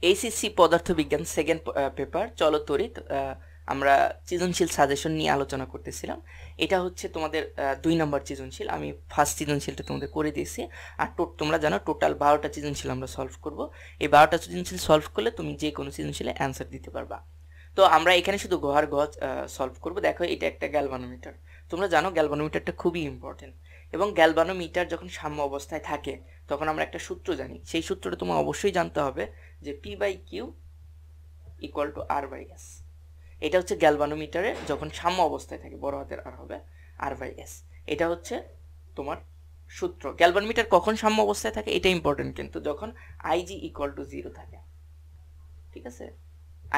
HSC পদার্থবিজ্ঞান second paper চলো তড়িৎ আমরা সৃজনশীল সাজেশন নিয়ে আলোচনা করতেছিলাম। এটা হচ্ছে তোমাদের 2 নম্বর সৃজনশীল। আমি ফার্স্ট সৃজনশীলটা তোমাদের করে দিয়েছি। আর তোমরা জানো টোটাল 12টা সৃজনশীল আমরা সলভ করব। এই 12টা সৃজনশীল সলভ করলে তুমি যে কোনো সৃজনশীলে অ্যান্সার দিতে পারবা। তো আমরা এখানে শুধু গ আর গ সলভ করব। দেখো এটা একটা গ্যালভানোমিটার। তোমরা জানো গ্যালভানোমিটারটা খুবই ইম্পর্টেন্ট, এবং গ্যালভানোমিটার যখন সাম্য অবস্থায় থাকে তখন আমরা একটা সূত্র জানি। সেই সূত্রটা তোমার অবশ্যই জানতে হবে যে P/Q = R/S। এটা হচ্ছে গ্যালভানোমিটারে যখন সাম্য অবস্থায় থাকে, বড় হাতের আর হবে R/S। এটা হচ্ছে তোমার সূত্র। গ্যালভানোমিটার কখন সাম্য অবস্থায় থাকে এটা ইম্পর্টেন্ট, কিন্তু যখন Ig = 0 থাকে। ঠিক আছে,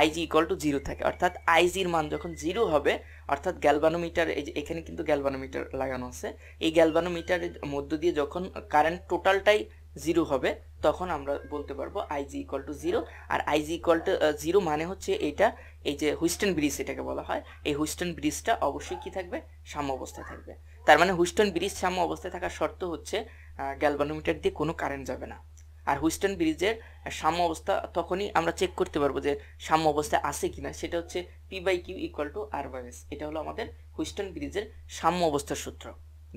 Ig = 0 থাকে, অর্থাৎ Ig এর মান যখন 0 হবে, অর্থাৎ গ্যালভানোমিটার, এই যে এখানে কিন্তু গ্যালভানোমিটার লাগানো আছে, এই গ্যালভানোমিটারের মধ্য দিয়ে যখন কারেন্ট টোটালটাই 0 হবে তখন আমরা বলতে পারবো Ig = 0। আর Ig = 0 মানে হচ্ছে এটা, এই যে হুইস্টন ব্রিজ এটাকে বলা হয়, এই হুইস্টন ব্রিজটা অবশ্যই কি থাকবে, সাম্য অবস্থায় থাকবে। তার মানে হুইস্টন ব্রিজ সাম্য অবস্থায় থাকার শর্ত হচ্ছে গ্যালভানোমিটার দিয়ে কোনো কারেন্ট যাবে না। আর হুইস্টন ব্রিজের সাম্য অবস্থা তখনই আমরা চেক করতে পারবো যে সাম্য অবস্থায় আছে কিনা, সেটা হচ্ছে P/Q = R/S। এটা হলো আমাদের হুইস্টন ব্রিজের সাম্য অবস্থার সূত্র,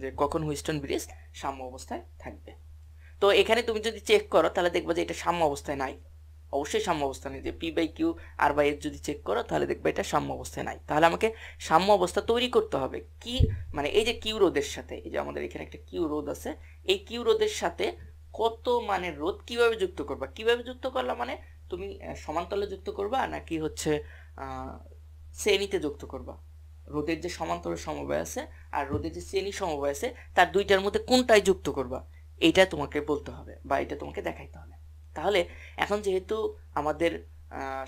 যে কখন হুইস্টন ব্রিজ সাম্য অবস্থায় থাকবে। তো এখানে তুমি যদি চেক করো তাহলে দেখবা যে এটা সাম্য অবস্থায় নাই, অবশ্যই সাম্য অবস্থা নেই। যে P/Q R/S যদি চেক করো তাহলে দেখবে এটা সাম্য অবস্থায় নাই। তাহলে আমাকে সাম্য অবস্থা তৈরি করতে হবে কি, মানে এই যে কিউ রোধের সাথে, এই যে আমাদের এখানে একটা কিউ রোধ আছে, এই কিউ রোধের সাথে কত মানের রোধ কিভাবে যুক্ত করবা, কিভাবে যুক্ত করলা মানে তুমি সমান্তরালে যুক্ত করবা নাকি হচ্ছে শ্রেণীতে যুক্ত করবা। রোধের যে সমান্তরাল সমবায় আছে আর রোধের যে শ্রেণী সমবায় আছে, তার দুইটার মধ্যে কোনটাই যুক্ত করবা, এটা তোমাকে বলতে হবে বা এটা তোমাকে দেখাইতে হবে। তাহলে এখন যেহেতু আমাদের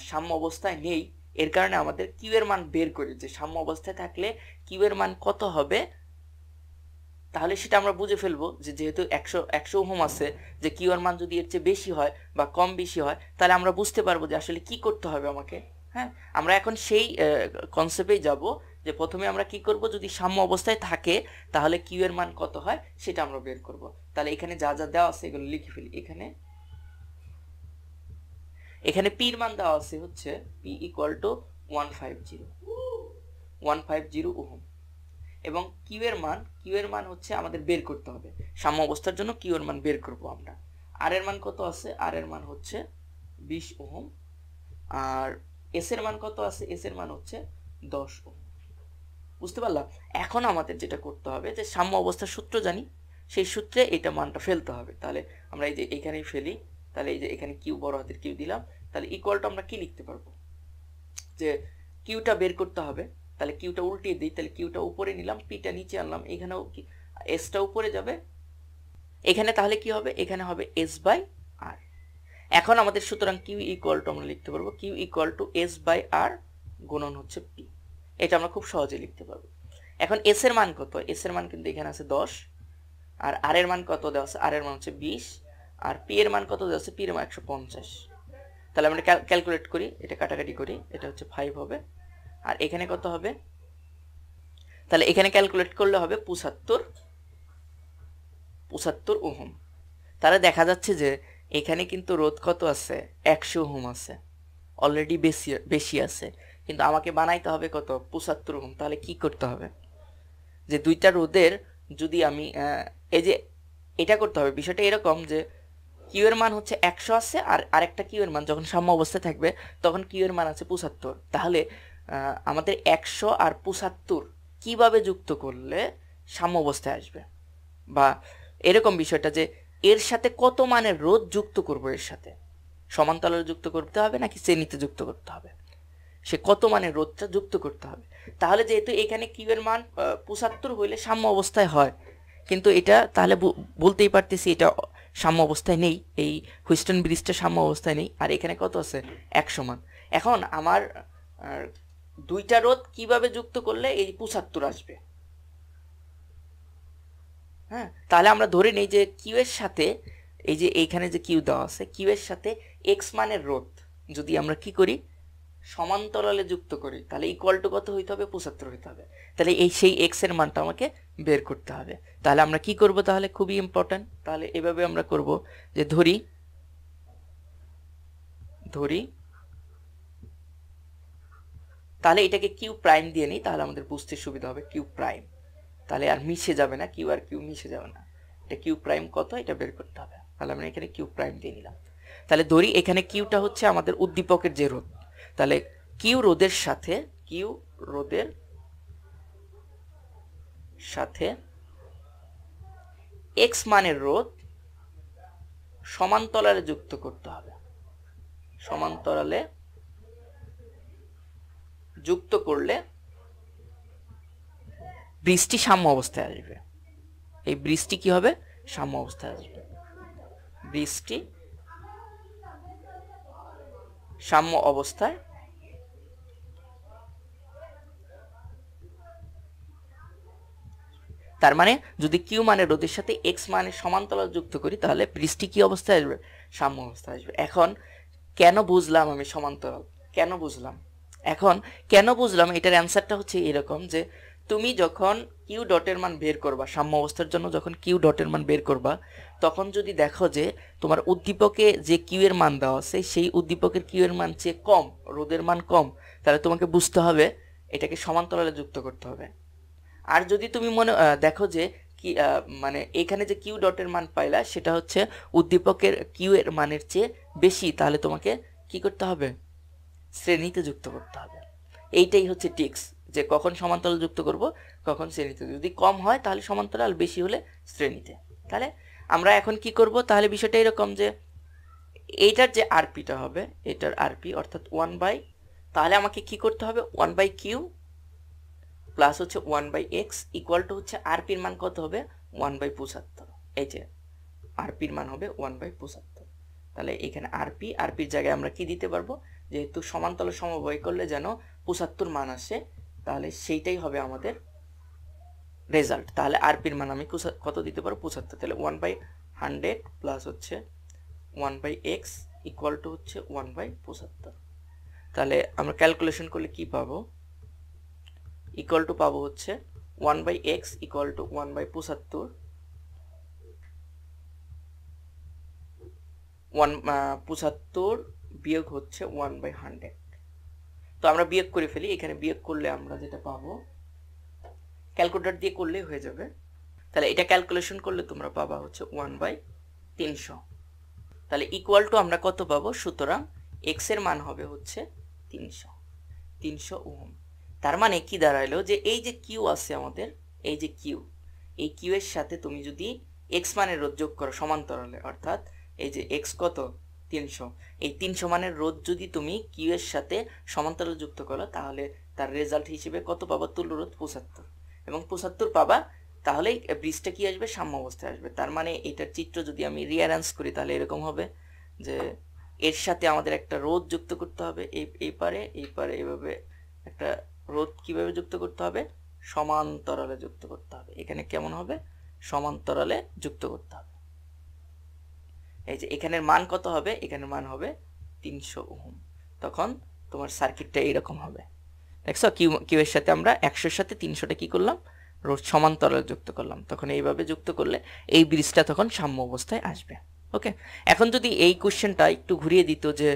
সাম্য অবস্থায় নেই, এর কারণে আমাদের কিউ এর মান বের করি, যে সাম্য অবস্থায় থাকলে কিউ এর মান কত হবে। তাহলে সেটা আমরা বুঝে ফেলবো যে যেহেতু 100 ওহম আছে, যে কিউ এর মান যদি এর চেয়ে বেশি হয় বা কম বেশি হয়, তাহলে আমরা বুঝতে পারবো যে আসলে কি করতে হবে আমাকে। হ্যাঁ, আমরা এখন সেই কনসেপ্টেই যাব, যে প্রথমে আমরা কি করব, যদি সাম্য অবস্থায় থাকে তাহলে কিউ এর মান কত হয় সেটা আমরা বের করব। তাহলে এখানে যা যা দেওয়া আছে এগুলো লিখে ফেলি। এখানে পি এর মান দেওয়া আছে হচ্ছে P = 150 ওহম, এবং কিউ এর মান হচ্ছে আমাদের বের করতে হবে। সাম্য অবস্থার জন্য কিউ এর মান বের করব আমরা। আর এর মান কত আছে, আর এর মান হচ্ছে 20 ওহম। আর এস এর মান কত আছে, এস এর মান হচ্ছে 10 ওহম। বুঝতে পারলাম? এখন আমাদের যেটা করতে হবে, যে সাম্য অবস্থার সূত্র জানি, সেই সূত্রে এটা মানটা ফেলতে হবে। তাহলে আমরা এই যে এখানেই ফেলি, তাহলে এই যে এখানে কিউ, বড় হাতের কিউ দিলাম, তাহলে ইকুয়ালটা আমরা কি লিখতে পারবো, যে কিউটা বের করতে হবে, তাহলে কিউটা উল্টিয়ে দিই, তাহলে কিউটা উপরে নিলাম, পিটা নিচে আনলাম, এখানেও এসটা উপরে যাবে, এখানে তাহলে কি হবে, এখানে হবে S/R। এখন আমাদের সুতরাং কিউ ইকুয়াল টু আমরা লিখতে পারবো কিউ ইকুয়াল টু S/R গুণন হচ্ছে পি। এটা আমরা খুব সহজে লিখতে পারবো। এখন এস এর মান কত, এস এর মান কিন্তু এখানে আছে 10, আর আর এর মান কত দেওয়া আছে, আর এর মান হচ্ছে 20, আর পি এর মান কত দেওয়া আছে, পি এর মান 150। তাহলে আমরা ক্যালকুলেট করি, এটা কাটাকাটি করি, এটা হচ্ছে 5 হবে, আর এখানে কত হবে, তাহলে এখানে ক্যালকুলেট করলে হবে 75 ওহম। তাহলে দেখা যাচ্ছে যে এখানে কিন্তু রোধ কত আছে, 100 ওহম আছে, অলরেডি বেশি আছে, কিন্তু আমাকে বানাইতে হবে কত, 75 ওহম। তাহলে কি করতে হবে, যে দুইটা রোধের যদি আমি এই যে এটা করতে হবে, বিষয়টা এরকম যে কিউ এর মান হচ্ছে 100 আছে, আর আরেকটা কিউ এর মান যখন সাম্য অবস্থায় থাকবে তখন কিউ এর মান আছে 75। তাহলে আমাদের 100 আর 75 কিভাবে যুক্ত করলে সাম্য অবস্থায় আসবে, বা এরকম বিষয়টা যে এর সাথে কত মানের রোধ যুক্ত করব, এর সাথে সমান্তরালে যুক্ত করতে হবে নাকি শ্রেণীতে যুক্ত করতে হবে, সে কত মানের রোধটা যুক্ত করতে হবে। তাহলে যেহেতু এখানে কিউ এর মান 75 হইলে সাম্য অবস্থায় হয়, কিন্তু এটা তাহলে বলতেই পারতেছি এটা সাম্য অবস্থায় নেই, এই হুইস্টন ব্রিজটা সাম্য অবস্থায় নেই, আর এখানে কত আছে, 100 মান। এখন আমার দুইটা রোধ কিভাবে যুক্ত করলে এই 75 আসবে। হ্যাঁ, তাহলে আমরা ধরে নেই যে কিউ এর সাথে, এই যে এইখানে যে কিউ দেওয়া আছে, কিউ এর সাথে এক্স মানের রোধ যদি আমরা কি করি, সমান্তরালে যুক্ত করি, তাহলে ইকুয়াল টু কত হইতে হবে, 75 হইতে হবে। তাহলে এই সেই এক্স এর মানটা আমাকে বের করতে হবে। তাহলে আমরা কি করব, তাহলে খুবই ইম্পর্টেন্ট, তাহলে এভাবে আমরা করব যে ধরি, তাহলে এটাকে কিউ প্রাইম দিয়ে নিই, তাহলে আমাদের বুঝতে সুবিধা হবে। কিউ প্রাইম, তাহলে আর মিশে যাবে না, কিউ আর কিউ মিশে যাবে না। এটা কিউ প্রাইম কত এটা বের করতে হবে, তাহলে আমরা এখানে কিউ প্রাইম দিয়ে নিলাম। তাহলে ধরি এখানে কিউটা হচ্ছে আমাদের উদ্দীপকের যে রোধ, তাহলে কিউ রোধের সাথে এক্স মানের রোধ সমান্তরালে যুক্ত করতে হবে। সমান্তরালে যুক্ত করলে বৃষ্টি সাম্য অবস্থায় আসবে। এই বৃষ্টি কি হবে, সাম্য অবস্থায় আসবে। বৃষ্টি সাম্য অবস্থায় তার মানে যদি কিউ মানের রোধের সাথে এক্স মানের সমান্তরাল যুক্ত করি তাহলে বৃষ্টি কি অবস্থায় আসবে, সাম্য অবস্থায় আসবে। এখন কেন বুঝলাম আমি সমান্তরাল, কেন বুঝলাম, এটার অ্যান্সারটা হচ্ছে এরকম যে তুমি যখন কিউ ডটের মান বের করবা, সাম্য অবস্থার জন্য যখন কিউ ডটের মান বের করবা, তখন যদি দেখো যে তোমার উদ্দীপকে যে কিউ এর মান দেওয়া আছে সেই উদ্দীপকের কিউ এর মান চেয়ে কম, রোধের মান কম, তাহলে তোমাকে বুঝতে হবে এটাকে সমান্তরালে যুক্ত করতে হবে। আর যদি তুমি দেখো যে কি মানে এখানে যে কিউ ডটের মান পাইলা সেটা হচ্ছে উদ্দীপকের কিউ এর মানের চেয়ে বেশি, তাহলে তোমাকে কি করতে হবে, শ্রেণীতে যুক্ত করতে হবে। এইটাই হচ্ছে টিক্স, যে কখন সমান্তরাল যুক্ত করব, কখন শ্রেণীতে। যদি কম হয় তাহলে সমান্তরাল, বেশি হলে শ্রেণীতে। তাহলে আমরা এখন কি করব, তাহলে বিষয়টা এরকম যে এইটার যে আরপিটা হবে, এটার আরপি অর্থাৎ 1/, তাহলে আমাকে কি করতে হবে, 1/q প্লাস হচ্ছে 1/x ইকুয়াল টু হচ্ছে আরপির মান কত হবে, 1/75। এই যে আরপির মান হবে 1/75। তাহলে এখানে আরপির জায়গায় আমরা কি দিতে পারবো, যেহেতু সমান্তরাল সমবায় করলে যেন 75 মান আসে, তাহলে সেইটাই হবে আমাদের রেজাল্ট। তাহলে আরপির মান আমি কত দিতে পারবো, 75। তাহলে 1/100 প্লাস হচ্ছে 1/x ইকুয়াল টু হচ্ছে 1/75। তাহলে আমরা ক্যালকুলেশন করলে কি পাবো, ইকুয়াল টু পাবো হচ্ছে 1/x ইকুয়াল টু 1/75, 75 বিয়োগ হচ্ছে 1/100। তো আমরা বিয়োগ করে ফেলি, এখানে বিয়োগ করলে আমরা যেটা পাবো, ক্যালকুলেটর দিয়ে করলেই হয়ে যাবে। তাহলে এটা ক্যালকুলেশন করলে তোমরা পাবা হচ্ছে 1/300। তাহলে ইকুয়াল টু আমরা কত পাবো, সুতরাং এক্স এর মান হবে হচ্ছে 300 ওহম। তার মানে কি দাঁড়াইলো, যে এই যে কিউ আছে আমাদের, এই যে কিউ, এই কিউ এর সাথে তুমি যদি এক্স মানের রোধ যোগ করো সমান্তরালে, অর্থাৎ এই যে এক্স কত 300, এই 300 মানের রোধ যদি তুমি কিউ এর সাথে সমান্তরালে যুক্ত করো, তাহলে তার রেজাল্ট হিসেবে কত পাবা, তুল্য রোধ 75, এবং 75 পাবা, তাহলেই ব্রিজটা কি আসবে, সাম্য অবস্থায় আসবে। তার মানে এটার চিত্র যদি আমি রিঅ্যারেঞ্জ করি তাহলে এরকম হবে যে এর সাথে আমাদের একটা রোধ যুক্ত করতে হবে, এই পারে এইভাবে একটা রোধ কিভাবে যুক্ত করতে হবে, সমান্তরালে যুক্ত করতে হবে। এখানে কেমন হবে, সমান্তরালে যুক্ত করতে হবে। এই যে এখানের মান কত হবে, এখানের মান হবে 300 ওহম। তখন তোমার সার্কিটটা এইরকম হবে। দেখছো, কিউ এর সাথে আমরা 100 এর সাথে 300টা কি করলাম, রোধ সমান্তরালে যুক্ত করলাম। তখন এইভাবে যুক্ত করলে এই ব্রিজটা তখন সাম্য অবস্থায় আসবে। ওকে, এখন যদি এই কোশ্চেনটা একটু ঘুরিয়ে দিত যে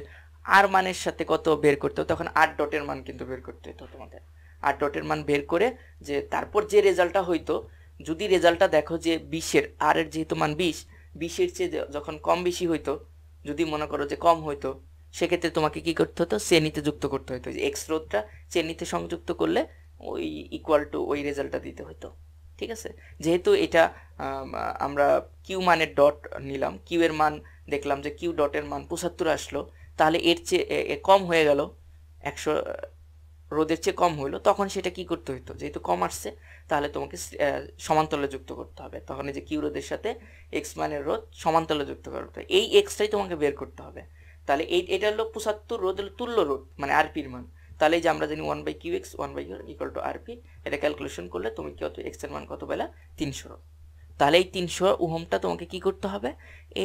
আর মানের সাথে কত বের করতে হতো, তখন আর ডটের মান কিন্তু বের করতে হতো তোমাদের। আর ডটের মান বের করে যে তারপর যে রেজাল্টটা হইতো, যদি রেজাল্টটা দেখো যে 20-এর, আর এর যেহেতু মান 20-এর চেয়ে যখন কম বেশি হইতো, যদি মনে করো যে কম হইতো, সেক্ষেত্রে তোমাকে কি করতে হতো, শ্রেণীতে যুক্ত করতে হতো। যে এক্স রোধটা শ্রেণীতে সংযুক্ত করলে ওই ইকুয়াল টু ওই রেজাল্টটা দিতে হতো। ঠিক আছে, যেহেতু এটা আমরা কিউ মানের ডট নিলাম, কিউ এর মান দেখলাম যে কিউ ডটের মান 75 আসলো, তাহলে এর চেয়ে কম হয়ে গেল, 100 রোধের চেয়ে কম হইলো, তখন সেটা কি করতে হইতো, যেহেতু কম আসছে তাহলে তোমাকে সমান্তরালে যুক্ত করতে হবে। তখন এই যে কিউ রোধের সাথে এক্স মানের রোধ সমান্তরালে যুক্ত করতে হবে, এই এক্সটাই তোমাকে বের করতে হবে। তাহলে এটা হলো 75, রোধ হলো তুল্য রোধ মানে আরপির মান। তাহলে এই যে আমরা জানি 1/qx 1/r equal to RP, এটা ক্যালকুলেশন করলে তুমি কত, এক্স এর মান কত পেলা, 300। তাহলে এই 300 ওহমটা তোমাকে কি করতে হবে,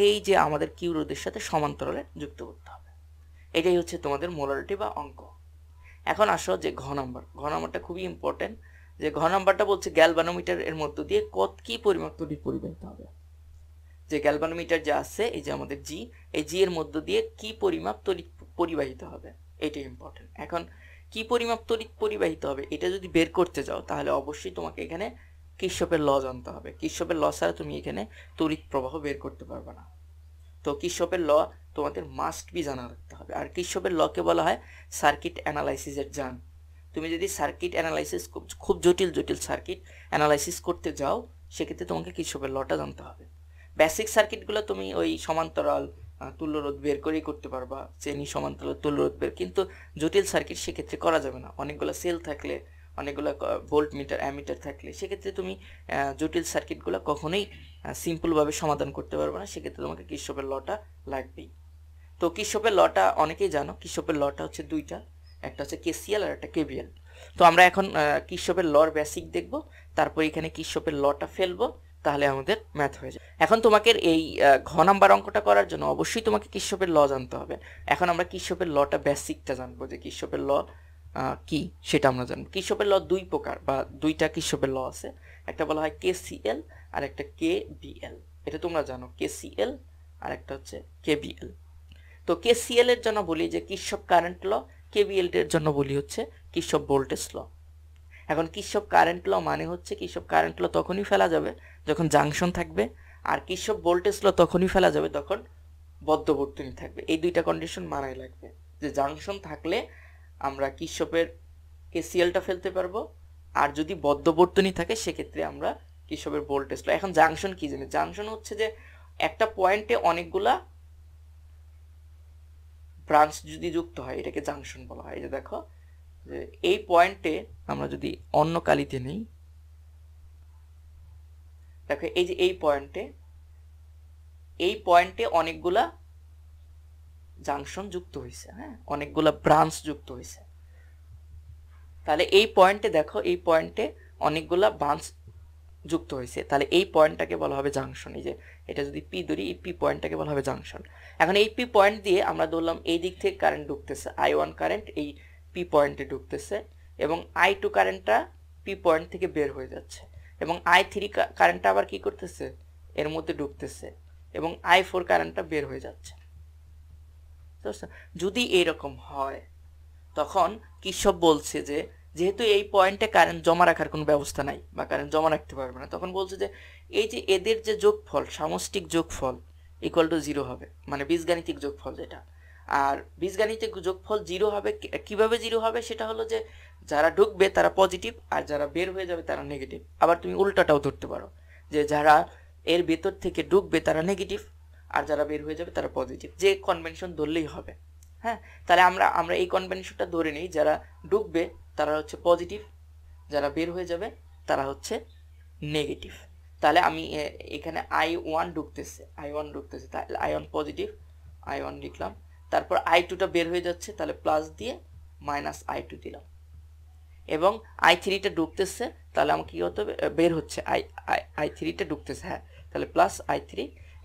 এই যে আমাদের কিউ রোধের সাথে সমান্তরালে যুক্ত করতে হবে। এটাই হচ্ছে তোমাদের মোলারিটি বা অঙ্ক। এখন আসো যে ঘ নাম্বারটা খুবই ইম্পর্টেন্ট। যে ঘ নাম্বারটা বলছে গ্যালভানোমিটার এর মধ্য দিয়ে কি পরিমাপ তড়িৎ পরিবাহিত হবে। যে গ্যালভানোমিটার যে আছে, এই যে আমাদের জি, এই জি এর মধ্য দিয়ে কি পরিমাপ তড়িৎ পরিবাহিত হবে, এটাই ইম্পর্টেন্ট। এখন কি পরিমাপ তড়িৎ পরিবাহিত হবে এটা যদি বের করতে যাও তাহলে অবশ্যই তোমাকে এখানে কির্শফের ল জানতে হবে। কির্শফের ল ছাড়া তুমি এখানে তড়িৎ প্রবাহ বের করতে পারবে না। তো কির্শফের ল তোমাদের মাস্ট বি জানা রাখতে হবে। আর কির্শফের লকে বলা হয় সার্কিট অ্যানালাইসিসের জান। তুমি যদি সার্কিট অ্যানালাইসিস খুব জটিল জটিল সার্কিট অ্যানালাইসিস করতে যাও সেক্ষেত্রে তোমাকে কির্শফের লটা জানতে হবে। বেসিক সার্কিটগুলো তুমি ওই সমান্তরাল তুল্যরোধ বের করেই করতে পারবা, শ্রেণী সমান্তরাল তুল্যরোধ বের, কিন্তু জটিল সার্কিট সেক্ষেত্রে করা যাবে না। অনেকগুলো সেল থাকলে, অনেকগুলো ভোল্ট মিটার অ্যামিটার থাকলে সেক্ষেত্রে তুমি জটিল সার্কিটগুলো কখনোই সিম্পলভাবে সমাধান করতে পারবে না, সেক্ষেত্রে তোমাকে কির্শফের লটা লাগবেই। তো কির্শফের লটা অনেকেই জানো, কির্শফের লটা হচ্ছে দুইটা, একটা হচ্ছে কেসিএল আর একটা কেভিএল। তো আমরা এখন কির্শফের লর বেসিক দেখব, তারপর এখানে কির্শফের লটা ফেলবো, তাহলে আমাদের ম্যাথ হয়ে যায়। এখন তোমাকে এই ঘ নাম্বার অঙ্কটা করার জন্য অবশ্যই তোমাকে কির্শফের ল জানতে হবে। এখন আমরা কির্শফের লটা বেসিকটা জানবো, যে কির্শফের ল কি সেটা আমরা জানবো। কির্শফের ল দুই প্রকার বা দুইটা কির্শফের ল আছে, একটা বলা হয় কেসিএল আর একটা কেবিএল। এটা তোমরা জানো, কেসিএল আর একটা হচ্ছে কেবিএল। তো কেসিএল এর জন্য বলি যে কির্শফ কারেন্ট ল, কেবিএল এর জন্য বলি হচ্ছে কির্শফ ভোল্টেজ ল। এখন কির্শফ কারেন্ট ল মানে হচ্ছে কির্শফ কারেন্ট ল তখনই ফেলা যাবে যখন জাংশন থাকবে, আর কির্শফ ভোল্টেজ ল তখনই ফেলা যাবে তখন বদ্ধ বর্তনী থাকবে। এই দুইটা কন্ডিশন মানাই লাগবে, যে জাংশন থাকলে আমরা কির্শফের কেসিএলটা ফেলতে পারবো, আর যদি বদ্ধ বর্তনী থাকে সেক্ষেত্রে আমরা কির্শফের ভোল্টেজ ল। এখন জাংশন কি জানি? জাংশন হচ্ছে যে একটা পয়েন্টে অনেকগুলা ব্রাঞ্চ যদি যুক্ত হয় এটাকে জাংশন বলা হয়। এই যে দেখো, যে এই পয়েন্টে আমরা যদি অন্য কালিতে নেই, দেখো এই যে এই পয়েন্টে অনেকগুলা জাংশন যুক্ত হয়েছে, হ্যাঁ, অনেকগুলা ব্রাঞ্চ যুক্ত হয়েছে। তাহলে এই পয়েন্টে দেখো, এই পয়েন্টে অনেকগুলা ব্রাঞ্চ যুক্ত হয়েছে, তাহলে এই পয়েন্টটাকে বলা হবে জাংশন। এই যে এটা যদি পি ধরি, এই পি পয়েন্টটাকে বলা হবে জাংশন। এখন এই পি পয়েন্ট দিয়ে আমরা ধরলাম এই দিক থেকে কারেন্ট ঢুকতেছে, I1 কারেন্ট এই পি পয়েন্টে ঢুকতেছে, এবং I2 কারেন্টটা পি পয়েন্ট থেকে বের হয়ে যাচ্ছে, এবং I3 কারেন্টটা আবার কি করতেছে, এর মধ্যে ঢুকতেছে, এবং I4 কারেন্টটা বের হয়ে যাচ্ছে। যদি এইরকম হয় তখন কির্শফ বলছে যে যেহেতু এই পয়েন্টে কারেন্ট জমা রাখার কোনো ব্যবস্থা নাই বা কারেন্ট জমা রাখতে পারবে না, তখন বলছে যে এই যে এদের যে যোগফল, সামষ্টিক যোগফল ইকুয়াল টু 0 হবে, মানে বীজগাণিতিক যোগফল যেটা। আর বীজগাণিতিক যোগফল 0 হবে। কিভাবে 0 হবে? সেটা হলো যে যারা ঢুকবে তারা পজিটিভ আর যারা বের হয়ে যাবে তারা নেগেটিভ। আবার তুমি উল্টাটাও ধরতে পারো, যে যারা এর ভেতর থেকে ঢুকবে তারা নেগেটিভ আর যারা বের হয়ে যাবে তারা পজিটিভ। যে কনভেনশন ধরলেই হবে, হ্যাঁ। তাহলে আমরা এই কনভেনশনটা ধরে নিই, যারা ঢুকবে তারা হচ্ছে পজিটিভ, যারা বের হয়ে যাবে তারা হচ্ছে নেগেটিভ। তাহলে আমি এখানে I1 ঢুকতেছে, তাহলে I1 পজিটিভ, I1 লিখলাম, তারপর I2টা বের হয়ে যাচ্ছে, তাহলে প্লাস দিয়ে মাইনাস I2 দিলাম, এবং I3টা ঢুকতেছে, তাহলে আমাকে কি হতে হবে, বের হচ্ছে I3টা ঢুকতেছে, হ্যাঁ, তাহলে প্লাস I3,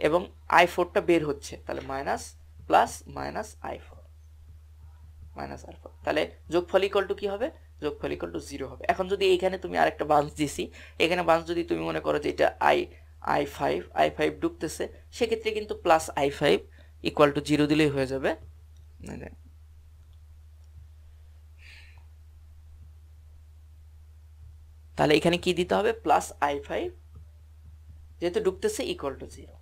এবং I4টা বের হচ্ছে, তাহলে মাইনাস প্লাস মাইনাস I4, তাহলে যোগফল ইকুয়াল টু কি হবে? যোগফল ইকুয়াল টু 0 হবে। এখন যদি এখানে তুমি আরেকটা ব্রাঞ্চ দিছি, এখানে ব্রাঞ্চ যদি তুমি মনে করো যে এটা I5 ঢুকতেছে, সেক্ষেত্রে কিন্তু প্লাস I5 ইকুয়াল টু 0 দিলেই হয়ে যাবে। তাহলে এখানে কি দিতে হবে? প্লাস I5 যেহেতু ঢুকতেছে ইকুয়াল টু 0,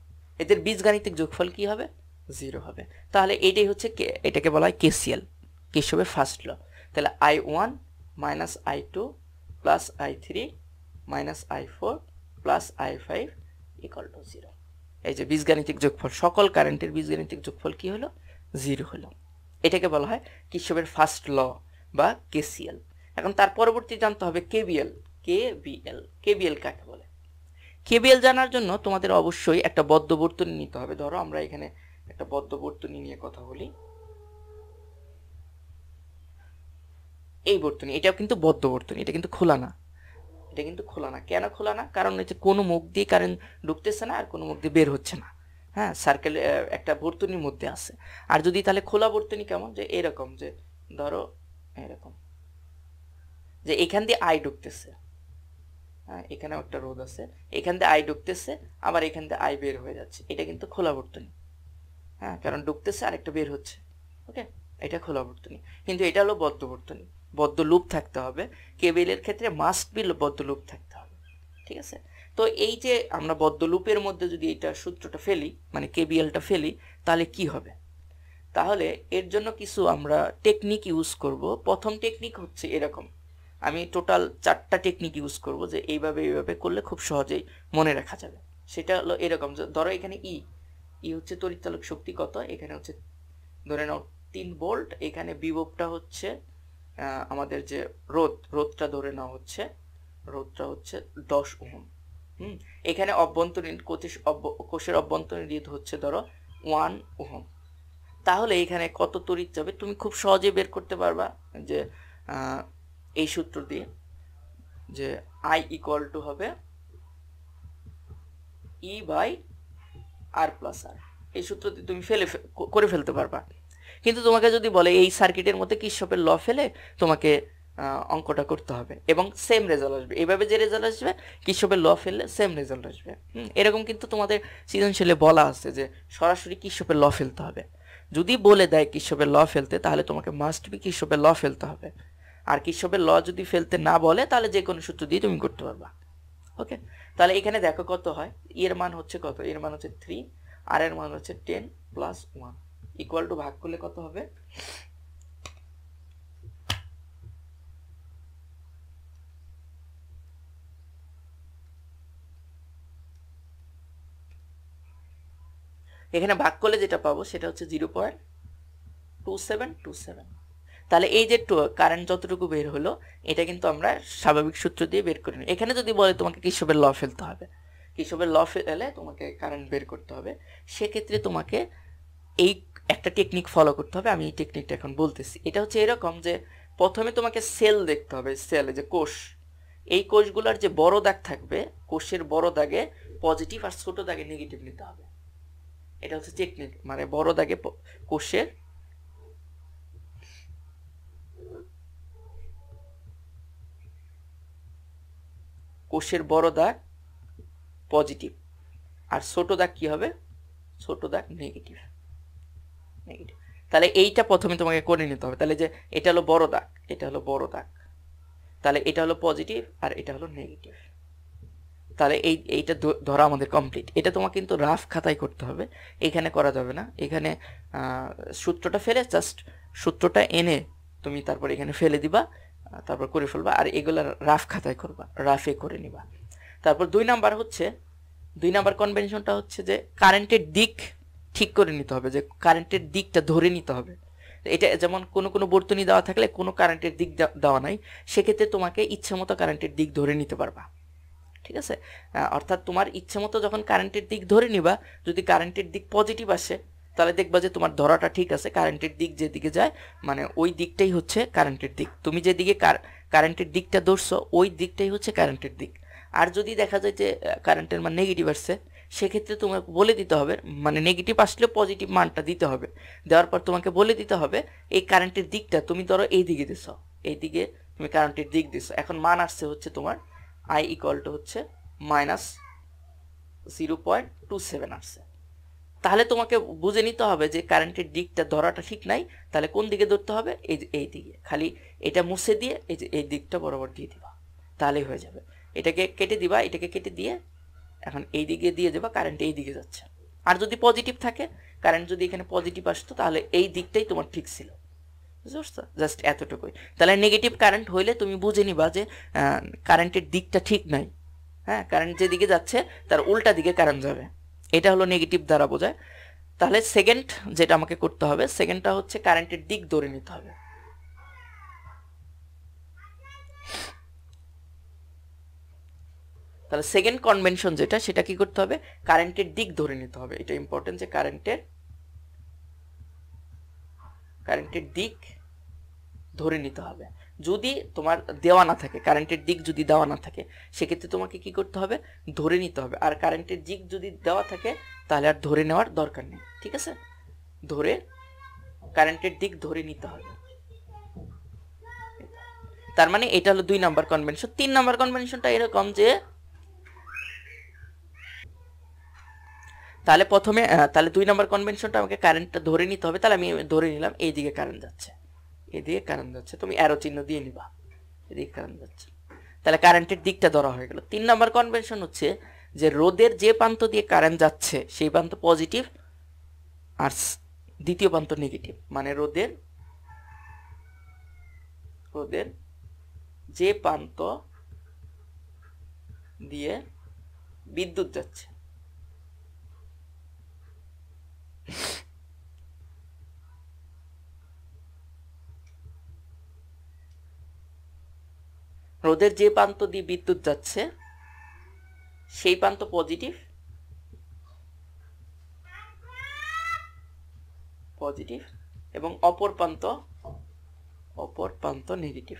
এদের বীজগাণিতিক যোগফল কি হবে? 0 হবে। তাহলে এটাই হচ্ছে, এটাকে বলা হয় কেসিএল, কির্শফের ফার্স্ট ল। তাহলে I1 minus I2 plus I3 minus I4 plus I5 equal to 0। এই যে বীজগাণিতিক যোগফল, সকল কারেন্টের বীজগাণিতিক যোগফল কি হলো? 0 হলো। এটাকে বলা হয় কির্শফের ফার্স্ট ল বা কেসিএল। এখন তার পরবর্তী জানতে হবে কেবিএল। কেবিএল কাকে বলে? কেবিএল জানার জন্য তোমাদের অবশ্যই একটা বদ্ধ বর্তনী নিতে হবে। ধরো আমরা এখানে একটা বদ্ধ বর্তনী নিয়ে কথা বলি। এই বর্তনী, এটাও কিন্তু বদ্ধ বর্তনী, এটা কিন্তু খোলা না। কেন খোলা না? কারণ হচ্ছে কোনো মুখ দিয়ে কারেন্ট ঢুকতেছে না আর কোনো মুখ দিয়ে বের হচ্ছে না, হ্যাঁ, সার্কেল একটা বর্তনীর মধ্যে আছে। আর যদি তাহলে খোলা বর্তনী কেমন, যে এরকম, যে ধরো এরকম, যে এখান দিয়ে I ঢুকতেছে, হ্যাঁ, এখানেও একটা রোধ আছে, এখান দিয়ে I ঢুকতেছে, আবার এখান দিয়ে I বের হয়ে যাচ্ছে, এটা কিন্তু খোলা বর্তনী, হ্যাঁ, কারণ ঢুকতেছে আর একটা বের হচ্ছে। ওকে, এটা খোলা বর্তনী, কিন্তু এটা হলো বদ্ধ বর্তনী, বদ্ধ লুপ থাকতে হবে। কেবিলের ক্ষেত্রে মাস্ট বি বদ্ধ লুপ থাকতে হবে, ঠিক আছে। তো এই যে আমরা বদ্ধ লুপের মধ্যে যদি এটা সূত্রটা ফেলি, মানে কেবিএলটা ফেলি, তাহলে কি হবে? তাহলে এর জন্য কিছু আমরা টেকনিক ইউজ করব। প্রথম টেকনিক হচ্ছে এরকম, আমি টোটাল 4টা টেকনিক ইউজ করব, যে এইভাবে করলে খুব সহজেই মনে রাখা যাবে। সেটা হলো এরকম, যে ধরো এখানে ই হচ্ছে তড়িৎচালক শক্তি কত, এখানে হচ্ছে ধরে নাও 3 ভোল্ট, এখানে বিভবটা হচ্ছে আমাদের যে রোধটা ধরে নাও হচ্ছে, রোধটা হচ্ছে 10 ওহম। এখানে অভ্যন্তরীণ কোষের অভ্যন্তরীণ রোধ হচ্ছে ধরো 1 ওহম। তাহলে এখানে কত তড়িৎ যাবে তুমি খুব সহজে বের করতে পারবা, যে এই সূত্র দিয়ে, যে I ইকুয়াল টু হবে E বাই আর প্লাস আর। এই সূত্র দিয়ে তুমি করে ফেলতে পারবা। কিন্তু তোমাকে যদি বলে এই সার্কিটের মধ্যে কিরশফের ল ফেলে তোমাকে অঙ্কটা করতে হবে এবং সেম রেজাল্ট আসবে, এভাবে যে রেজাল্ট আসবে কিরশফের ল ফেললে সেম রেজাল্ট আসবে। এরকম কিন্তু তোমাদের সৃজনশীলে বলা আছে যে সরাসরি কিরশফের ল ফেলতে হবে। যদি বলে দেয় কিরশফের ল ফেলতে, তাহলে তোমাকে মাস্ট বি কিরশফের ল ফেলতে হবে। আর কিরশফের ল যদি ফেলতে না বলে, তাহলে যে কোনো সূত্র দিয়ে তুমি করতে পারবা। ওকে, তাহলে এখানে দেখো কত হয়। এর মান হচ্ছে কত, এর মান হচ্ছে 3, আর এর মান হচ্ছে 10 প্লাস 1 ইকুয়াল টু ভাগ করলে কত হবে? এখানে ভাগ করলে যেটা পাবো সেটা হচ্ছে 0.2727। তাহলে এই যে কারেন্ট যতটুকু বের হলো, এটা কিন্তু আমরা স্বাভাবিক সূত্র দিয়ে বের করে নিই। এখানে যদি বলে তোমাকে কিরশফের ল ফেলতে হবে, কিরশফের ল ফেলে তোমাকে কারেন্ট বের করতে হবে, সেক্ষেত্রে তোমাকে এই একটা টেকনিক ফলো করতে হবে। আমি এই টেকনিকটা এখন বলতেছি। এটা হচ্ছে এরকম, যে প্রথমে তোমাকে সেল দেখতে হবে, সেলে যে কোষ, এই কোষগুলোর যে বড় দাগ থাকবে, কোষের বড় দাগে পজিটিভ আর ছোট দাগে নেগেটিভ নিতে হবে। এটা হচ্ছে টেকনিক, মানে বড় দাগে কোষের বড় দাগ পজিটিভ, আর ছোট দাগ কি হবে? ছোট দাগ নেগেটিভ। তাহলে এইটা প্রথমে তোমাকে করে নিতে হবে। তাহলে যে এটা হলো বড় দাগ, এটা হলো বড় দাগ, তাহলে এটা হলো পজিটিভ আর এটা হলো নেগেটিভ। তাহলে এইটা ধরা আমাদের কমপ্লিট। এটা তোমাকে কিন্তু রাফ খাতায় করতে হবে, এখানে করা যাবে না। এখানে সূত্রটা ফেলে জাস্ট সূত্রটা এনে তুমি তারপর এখানে ফেলে দিবা, তারপর করে ফেলবা। আর এগুলো রাফ খাতায় করবা, রাফে করে নিবা। তারপর 2 নাম্বার কনভেনশনটা হচ্ছে যে কারেন্টের দিক ঠিক করে নিতে হবে, যে কারেন্টের দিকটা ধরে নিতে হবে। এটা যেমন কোনো বর্তনী দেওয়া থাকলে কোনো কারেন্টের দিক দেওয়া নাই, সেক্ষেত্রে তোমাকে ইচ্ছে মতো কারেন্টের দিক ধরে নিতে পারবা, ঠিক আছে। অর্থাৎ তোমার ইচ্ছে মতো যখন কারেন্টের দিক ধরে নিবা, যদি কারেন্টের দিক পজিটিভ আসে, তাহলে দেখবা যে তোমার ধরাটা ঠিক আছে, কারেন্টের দিক যেদিকে যায় মানে ওই দিকটাই হচ্ছে কারেন্টের দিক। তুমি যেদিকে কারেন্টের দিকটা ধরছো ওই দিকটাই হচ্ছে কারেন্টের দিক। আর যদি দেখা যায় যে কারেন্টের মান নেগেটিভ আসছে, সেক্ষেত্রে তোমাকে বলে দিতে হবে, মানে নেগেটিভ আসলে পজিটিভ মানটা দিতে হবে। দেওয়ার পর তোমাকে বলে দিতে হবে এই কারেন্টের দিকটা তুমি ধরো এই দিকে দিছো, এই দিকে তুমি কারেন্টের দিক দিছো, এখন মান আসছে হচ্ছে তোমার I ইকুয়াল টু হচ্ছে -0.27 আসছে। তাহলে তোমাকে বুঝে নিতে হবে যে কারেন্টের দিকটা ধরাটা ঠিক নাই, তাহলে কোন দিকে ধরতে হবে? এই দিকে। খালি এটা মুছে দিয়ে এই যে এই দিকটা বরাবর দিয়ে দিবা, তাহলেই হয়ে যাবে। এটাকে কেটে দিবা, এটাকে কেটে দিয়ে এখন এই দিকে দিয়ে দেবা, কারেন্ট এই দিকে যাচ্ছে। আর যদি পজিটিভ থাকে, কারেন্ট যদি এখানে পজিটিভ আসতো, তাহলে এই দিকটাই তোমার ঠিক ছিল, বুঝতে পারছো? জাস্ট এতটুকুই। তাহলে নেগেটিভ কারেন্ট হইলে তুমি বুঝে নিবা যে কারেন্টের দিকটা ঠিক নাই। হ্যাঁ, কারেন্ট যেদিকে যাচ্ছে তার উল্টা দিকে কারেন্ট যাবে, এটা হলো নেগেটিভ দ্বারা বোঝায়। তাহলে সেকেন্ড যেটা আমাকে করতে হবে, সেকেন্ডটা হচ্ছে কারেন্টের দিক ধরে নিতে হবে। তাহলে সেকেন্ড কনভেনশন যেটা, সেটা কি করতে হবে? কারেন্টের দিক ধরে নিতে হবে। এটা ইম্পর্টেন্ট, যে কারেন্টের দিক ধরে নিতে হবে। যদি তোমার দেওয়া না থাকে, কারেন্টের দিক যদি দেওয়া না থাকে, সেক্ষেত্রে তোমাকে কি করতে হবে? ধরে নিতে হবে। আর কারেন্টের দিক যদি দেওয়া থাকে, তাহলে আর ধরে নেওয়ার দরকার নেই, ঠিক আছে? কারেন্টের দিক ধরে নিতে হবে। তার মানে এটা হলো 2 নাম্বার কনভেনশন। 3 নাম্বার কনভেনশনটা এরকম, যে তাহলে প্রথমে তাহলে 2 নম্বর কনভেনশনটা আমাকে কারেন্টটা ধরে নিতে হবে। তাহলে আমি ধরে নিলাম এইদিকে কারেন্ট যাচ্ছে, এদিকে কারেন্ট যাচ্ছে, তুমি অ্যারো চিহ্ন দিয়ে নিবা, এদিকে কারেন্ট যাচ্ছে, তাহলে কারেন্টের দিকটা ধরা হয়ে গেল। 3 নম্বর কনভেনশন হচ্ছে যে রোদের যে প্রান্ত দিয়ে কারেন্ট যাচ্ছে সেই প্রান্ত পজিটিভ আর দ্বিতীয় প্রান্ত নেগেটিভ, মানে রোদের যে প্রান্ত দিয়ে বিদ্যুৎ যাচ্ছে রোদের যে প্রান্ত দিয়ে বিদ্যুৎ যাচ্ছে সেই প্রান্ত পজিটিভ এবং অপর প্রান্ত নেগেটিভ।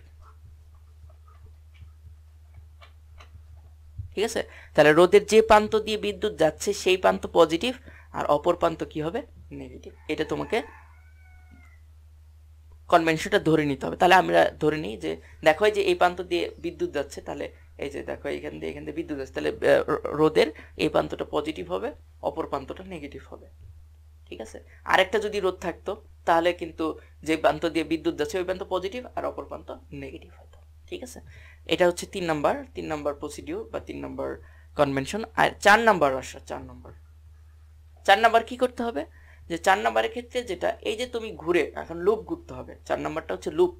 ঠিক আছে, তাহলে রোদের যে প্রান্ত দিয়ে বিদ্যুৎ যাচ্ছে সেই প্রান্ত পজিটিভ আর অপর প্রান্ত কি হবে নেগেটিভ। এটা তোমাকে কনভেনশনটা ধরে নিতে হবে। তাহলে আমরা ধরে নিই যে দেখো যে এই প্রান্ত দিয়ে বিদ্যুৎ যাচ্ছে, তাহলে এই যে দেখো এখান দিয়ে বিদ্যুৎ যাচ্ছে, তাহলে রোদের এই প্রান্তটা পজিটিভ হবে, অপর প্রান্তটা নেগেটিভ হবে। ঠিক আছে, আরেকটা যদি রোদ থাকতো তাহলে কিন্তু যে প্রান্ত দিয়ে বিদ্যুৎ যাচ্ছে ওই প্রান্ত পজিটিভ আর অপর প্রান্ত নেগেটিভ হতো। ঠিক আছে, এটা হচ্ছে 3 নাম্বার প্রসিডিউর বা 3 নাম্বার কনভেনশন। আর 4 নাম্বার আসা, 4 নাম্বার কি করতে হবে, যে 4 নাম্বারের ক্ষেত্রে যেটা এই যে তুমি ঘুরে এখন লুপ ঘুরতে হবে। 4 নাম্বারটা হচ্ছে লুপ,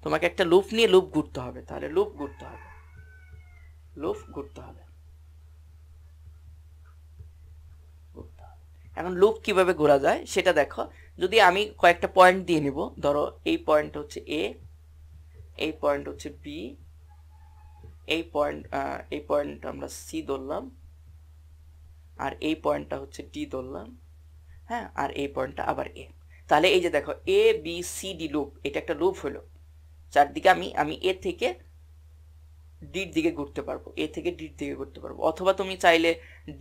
তোমাকে একটা লুপ নিয়ে লুপ ঘুরতে হবে। তাহলে লুপ ঘুরতে হবে। এখন লুপ কিভাবে ঘোরা যায় সেটা দেখো। যদি আমি কয়েকটা পয়েন্ট দিয়ে নিব, ধরো এই পয়েন্ট হচ্ছে এ, এই পয়েন্ট হচ্ছে বি, এই পয়েন্ট আমরা সি ধরলাম, আর এই পয়েন্টটা হচ্ছে ডি ধরলাম, হ্যাঁ, আর এই পয়েন্টটা আবার এ। তাহলে এই যে দেখো এ বি সি ডি লুপ, এটা একটা লুপ হলো। চারদিকে আমি এ থেকে ডির দিকে ঘুরতে পারবো, অথবা তুমি চাইলে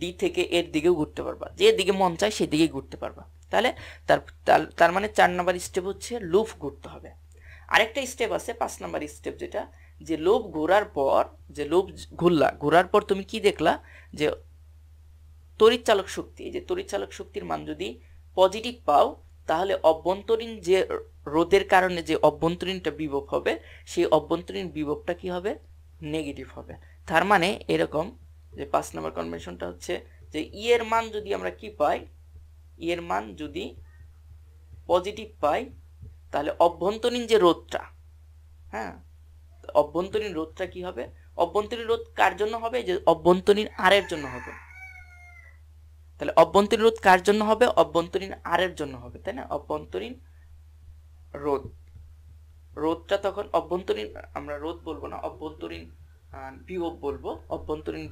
ডি থেকে এর দিকেও ঘুরতে পারবা, যে দিকে মন চায় সেদিকে ঘুরতে পারবা। তাহলে তার মানে 4 নাম্বার স্টেপ হচ্ছে লুপ ঘুরতে হবে। আরেকটা স্টেপ আছে 5 নাম্বার স্টেপ, যেটা যে লুপ ঘোরার পর তুমি কি দেখলা, যে তড়িৎচালক শক্তি, এই যে তড়িৎচালক শক্তির মান যদি পজিটিভ পাও তাহলে অভ্যন্তরীণ যে রোধের কারণে যে অভ্যন্তরীণটা বিভব হবে সেই অভ্যন্তরীণ বিভবটা কি হবে নেগেটিভ হবে। তার মানে এরকম যে 5 নম্বর কনভেনশনটা হচ্ছে যে ই এর মান যদি আমরা কি পাই, ই এর মান যদি পজিটিভ পাই তাহলে অভ্যন্তরীণ যে রোধটা, হ্যাঁ, অভ্যন্তরীণ রোধটা কি হবে, অভ্যন্তরীণ রোধ কার জন্য হবে, যে অভ্যন্তরীণ আর এর জন্য হবে। তাহলে অভ্যন্তরীণ রোধ কার জন্য হবে, অভ্যন্তরীণ আর এর জন্য হবে, তাই না। অভ্যন্তরীণ রোধটা তখন অভ্যন্তরীণ, আমরা রোধ বলবো না, অভ্যন্তরীণ বিভব বলবো। অভ্যন্তরীণ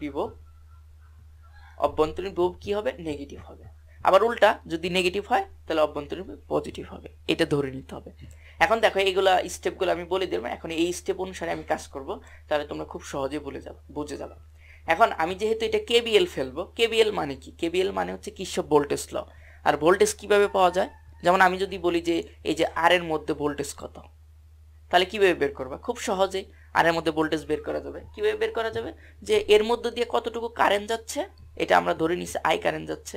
বিভব কি হবে নেগেটিভ হবে। আবার উল্টা যদি নেগেটিভ হয় তাহলে অভ্যন্তরীণ পজিটিভ হবে। এটা ধরে নিতে হবে। এখন দেখো এইগুলা স্টেপগুলো আমি বলে দিলাম, এখন এই স্টেপ অনুসারে আমি কাজ করব, তাহলে তোমরা খুব সহজে বুঝে যাবে। এখন আমি যেহেতু এটা কেবিএল ফেলবো, কেবিএল মানে কি, কেবিএল মানে হচ্ছে কিরশফ ভোল্টেজ ল। আর ভোল্টেজ কিভাবে পাওয়া যায়, যেমন আমি যদি বলি যে এই যে আর এর মধ্যে ভোল্টেজ কত, তাহলে কিভাবে বের করবা, খুব সহজেই আর এর মধ্যে ভোল্টেজ বের করা যাবে। কিভাবে বের করা যাবে, যে এর মধ্যে দিয়ে কতটুকু কারেন্ট যাচ্ছে, এটা আমরা ধরে নিছি আই কারেন্ট যাচ্ছে,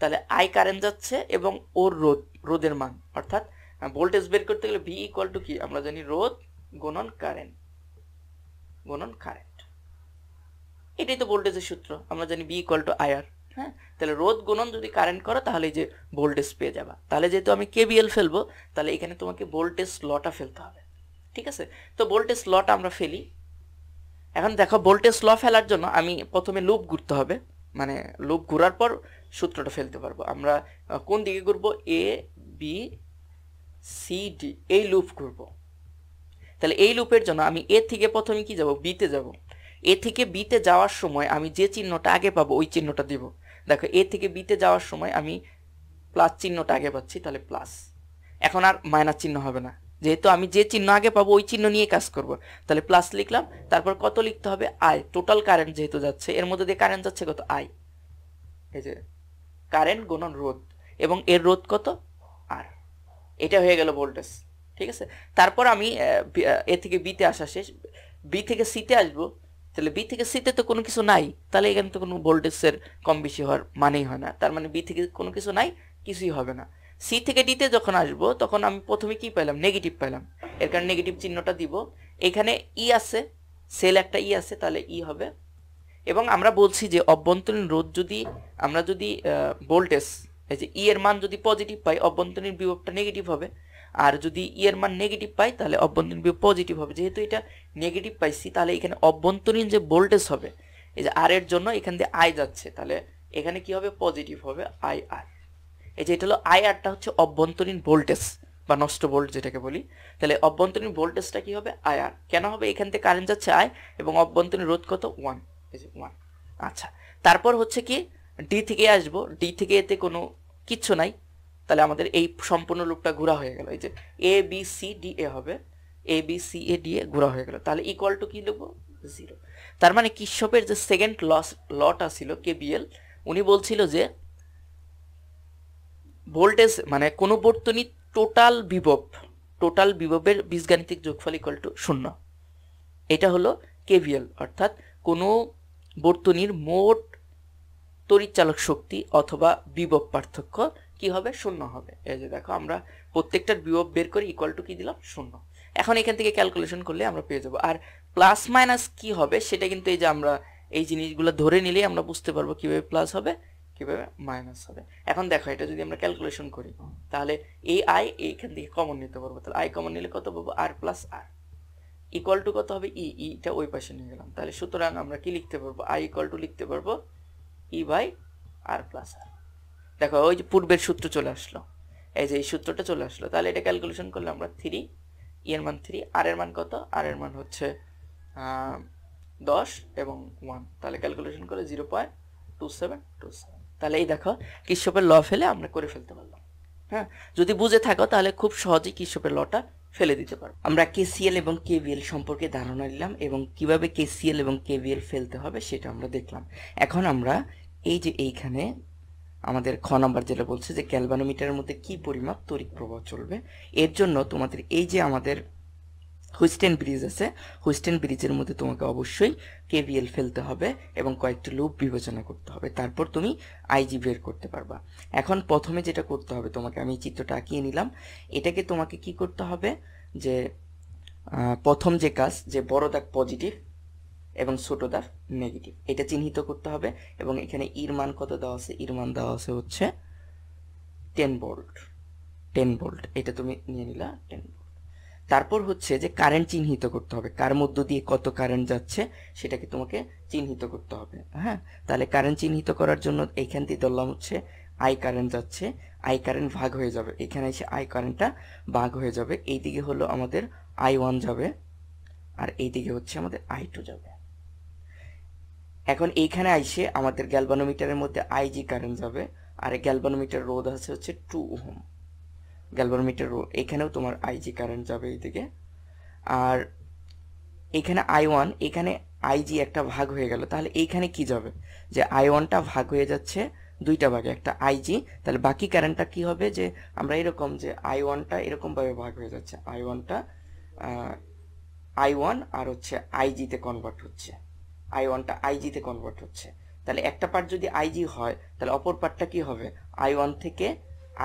তাহলে আই কারেন্ট যাচ্ছে এবং ওর রোধের মান, অর্থাৎ ভোল্টেজ বের করতে গেলে ভি ইকুয়াল টু কি আমরা জানি রোধ গুণন কারেন্ট, এটাই তো ভোল্টেজের সূত্র, আমরা জানি ভি ইকুয়াল টু আইআর। হ্যাঁ, তাহলে রোধ গুণন যদি কারেন্ট করো তাহলে এই যে ভোল্টেজ পেয়ে যাবা। তাহলে যেহেতু আমি কেবিএল ফেলবো তাহলে এখানে তোমাকে ভোল্টেজ লটা ফেলতে হবে। ঠিক আছে, তো ভোল্টেজ লটা আমরা ফেলি। এখন দেখো ভোল্টেজ ল ফেলার জন্য আমি প্রথমে লুপ ঘুরতে হবে, মানে লুপ ঘোরার পর সূত্রটা ফেলতে পারবো। আমরা কোন দিকে ঘুরবো, এ বি সি ডি, এই লুপ ঘুরবো। তাহলে এই লুপের জন্য আমি এ থেকে প্রথমে কি যাব, বিতে যাব। এ থেকে বিতে যাওয়ার সময় আমি যে চিহ্নটা আগে পাবো ওই চিহ্নটা দিব। দেখো এ থেকে বিতে যাওয়ার সময় আমি প্লাস চিহ্নটা আগে পাচ্ছি, তাহলে প্লাস, এখন আর মাইনাস চিহ্ন হবে না, যেহেতু আমি যে চিহ্ন আগে পাবো ওই চিহ্ন নিয়ে কাজ করব। তাহলে প্লাস লিখলাম, তারপর কত লিখতে হবে, আই, টোটাল কারেন্ট যেহেতু যাচ্ছে এর মধ্যে দিয়ে কারেন্ট যাচ্ছে কত, আই, এই যে কারেন্ট গুণন রোধ, এবং এর রোধ কত আর, এটা হয়ে গেল ভোল্টেজ। ঠিক আছে, তারপর আমি এ থেকে বিতে আসা শেষ, বি থেকে সিতে আসবো, তাহলে বি থেকে সিতে তো কোনো কিছু নাই, তাহলে এখানে তো কোনো ভোল্টেজের কম বেশি হওয়ার মানেই হয় না, তার মানে বি থেকে কোনো কিছু নাই, কিছুই হবে না। সি থেকে ডিতে যখন আসবো তখন আমি প্রথমে কি পাইলাম, নেগেটিভ পাইলাম, এর কারণে নেগেটিভ চিহ্নটা দিব। এখানে ই আছে, সেল একটা ই আছে, তাহলে ই হবে। এবং আমরা বলছি যে অভ্যন্তরীণ রোধ যদি আমরা যদি ভোল্টেজ এই যে ই এর মান যদি পজিটিভ পাই, অভ্যন্তরীণ বিভবটা নেগেটিভ হবে। আর যদি ই এর মান নেগেটিভ পাই তাহলে অভ্যন্তরীণ বিভব পজিটিভ হবে। যেহেতু এটা নেগেটিভ পাইছি তাহলে এখানে অভ্যন্তরীণ যে ভোল্টেজ হবে এই যে আর এর জন্য এখান দিয়ে আই যাচ্ছে, তাহলে এখানে কি হবে, পজিটিভ হবে আই আর। এই যে এটা হলো আই আরটা হচ্ছে অভ্যন্তরীণ ভোল্টেজ বা নষ্ট ভোল্ট যেটাকে বলি। তাহলে অভ্যন্তরীণ ভোল্টেজটা কি হবে, আই আর। কেন হবে, এখান থেকে কারেন্ট যাচ্ছে আই এবং অভ্যন্তরীণ রোধ কত, 1, এই যে 1। আচ্ছা, তারপর হচ্ছে কি ডি থেকে আসবো, ডি থেকে এতে কোনো কিচ্ছু নাই, তাহলে আমাদের এই সম্পূর্ণ লুপটা ঘোরা হয়ে গেল। এই যে A B C D A হবে, A B C A D A ঘোরা হয়ে গেল, তাহলে ইকুয়াল টু কি লিখবো, 0। তার মানে কির্শফের যে সেকেন্ড লটা ছিল কেবিএল, উনি বলছিল যে ভোল্টেজ মানে কোনো বর্তনী টোটাল বিভবের বীজগাণিতিক যোগফল ইকুয়াল টু 0। এটা হলো কেভিএল, অর্থাৎ কোনো বর্তনীর মোট তড়িৎচালক শক্তি অথবা বিভব পার্থক্য কি হবে, 0 হবে। এই যে দেখো আমরা প্রত্যেকটার বিভব বের করে ইকুয়াল টু কি দিলাম, 0। এখন এখান থেকে ক্যালকুলেশন করলে আমরা পেয়ে যাবো। আর প্লাস মাইনাস কি হবে সেটা কিন্তু এই যে আমরা এই জিনিসগুলো ধরে নিলেই আমরা বুঝতে পারবো কিভাবে প্লাস হবে কিভাবে মাইনাস হবে। এখন দেখো এটা যদি আমরা ক্যালকুলেশন করি তাহলে এই আই এইখান থেকে কমন নিতে পারবো, তাহলে আই কমন নিলে কত পাবো, আর প্লাস আর ইকুয়াল টু কত হবে, ইটা ওই পাশে নিয়ে গেলাম। তাহলে সুতরাং আমরা কি লিখতে পারবো, আই ইকুয়াল টু লিখতে পারবো ই বাই আর প্লাস আর। দেখো ওই যে পূর্বের সূত্র চলে আসলো, এই যে এই সূত্রটা চলে আসলো। তাহলে এটা ক্যালকুলেশন করলে আমরা 3, ই এর মান 3, আর এর মান কত, আর এর মান হচ্ছে 10 এবং 1, তাহলে ক্যালকুলেশন করে 0.2727। তাহলে এই দেখো কির্শফের ল ফেলে আমরা করে ফেলতে পারলাম। হ্যাঁ, যদি বুঝে থাকো তাহলে খুব সহজেই কির্শফের লটা ফেলে দিতে পারবো। আমরা কেসিএল এবং কেভিএল সম্পর্কে ধারণা নিলাম এবং কিভাবে কেসিএল এবং কেভিএল ফেলতে হবে সেটা আমরা দেখলাম। এখন আমরা এই যে এইখানে আমাদের খ নাম্বার যেটা বলছে যে গ্যালভানোমিটারের মধ্যে কি পরিমাপ তড়িৎ প্রবাহ চলবে, এর জন্য তোমাদের এই যে আমাদের হুইস্টেন ব্রিজ আছে, হুইস্টেন ব্রিজের মধ্যে তোমাকে অবশ্যই কেভিএল ফেলতে হবে এবং কয়েকটি লুপ বিবেচনা করতে হবে, তারপর তুমি আইজি বের করতে পারবা। এখন প্রথমে যেটা করতে হবে তোমাকে, আমি চিত্রটা আঁকিয়ে নিলাম, এটাকে তোমাকে কি করতে হবে যে প্রথম যে কাজ, যে বড় দাগ পজিটিভ এবং ছোট দাগ নেগেটিভ, এটা চিহ্নিত করতে হবে। এবং এখানে ইর মান কত দেওয়া আছে, ইর মান দেওয়া আছে হচ্ছে 10 ভোল্ট, এটা তুমি নিয়ে নিলা 10 ভোল্ট। তারপর হচ্ছে যে কারেন্ট চিহ্নিত করতে হবে, কার মধ্য দিয়ে কত কারেন্ট যাচ্ছে সেটাকে তোমাকে চিহ্নিত করতে হবে। হ্যাঁ, তাহলে কারেন্ট চিহ্নিত করার জন্য এইখান দিয়ে ধরলাম হচ্ছে আই কারেন্ট যাচ্ছে, আই কারেন্ট ভাগ হয়ে যাবে, এখানে এসে আই কারেন্টটা ভাগ হয়ে যাবে, এইদিকে হলো আমাদের I1 যাবে আর এইদিকে হচ্ছে আমাদের I2 যাবে। এখন এইখানে আইসে আমাদের গ্যালভানোমিটারের মধ্যে আইজি কারেন্ট যাবে, আর গ্যালভানোমিটার রোধ আছে হচ্ছে 2 ওহম, গ্যালভানোমিটার রোধ, এখানেও তোমার আইজি কারেন্ট যাবে এইদিকে। আর এখানে I1, এখানে আইজি একটা ভাগ হয়ে গেল, তাহলে এইখানে কি যাবে, যে I1টা ভাগ হয়ে যাচ্ছে দুইটা ভাগে, একটা আইজি, তাহলে বাকি কারেন্টটা কি হবে, যে আমরা এরকম যে I1টা এরকম ভাবে ভাগ হয়ে যাচ্ছে, I1টা I1 আর হচ্ছে আইজিতে কনভার্ট হচ্ছে, I1টা আইজিতে কনভার্ট হচ্ছে। তাহলে একটা পার্ট যদি আইজি হয় তাহলে অপর পার্টটা কি হবে, I1 থেকে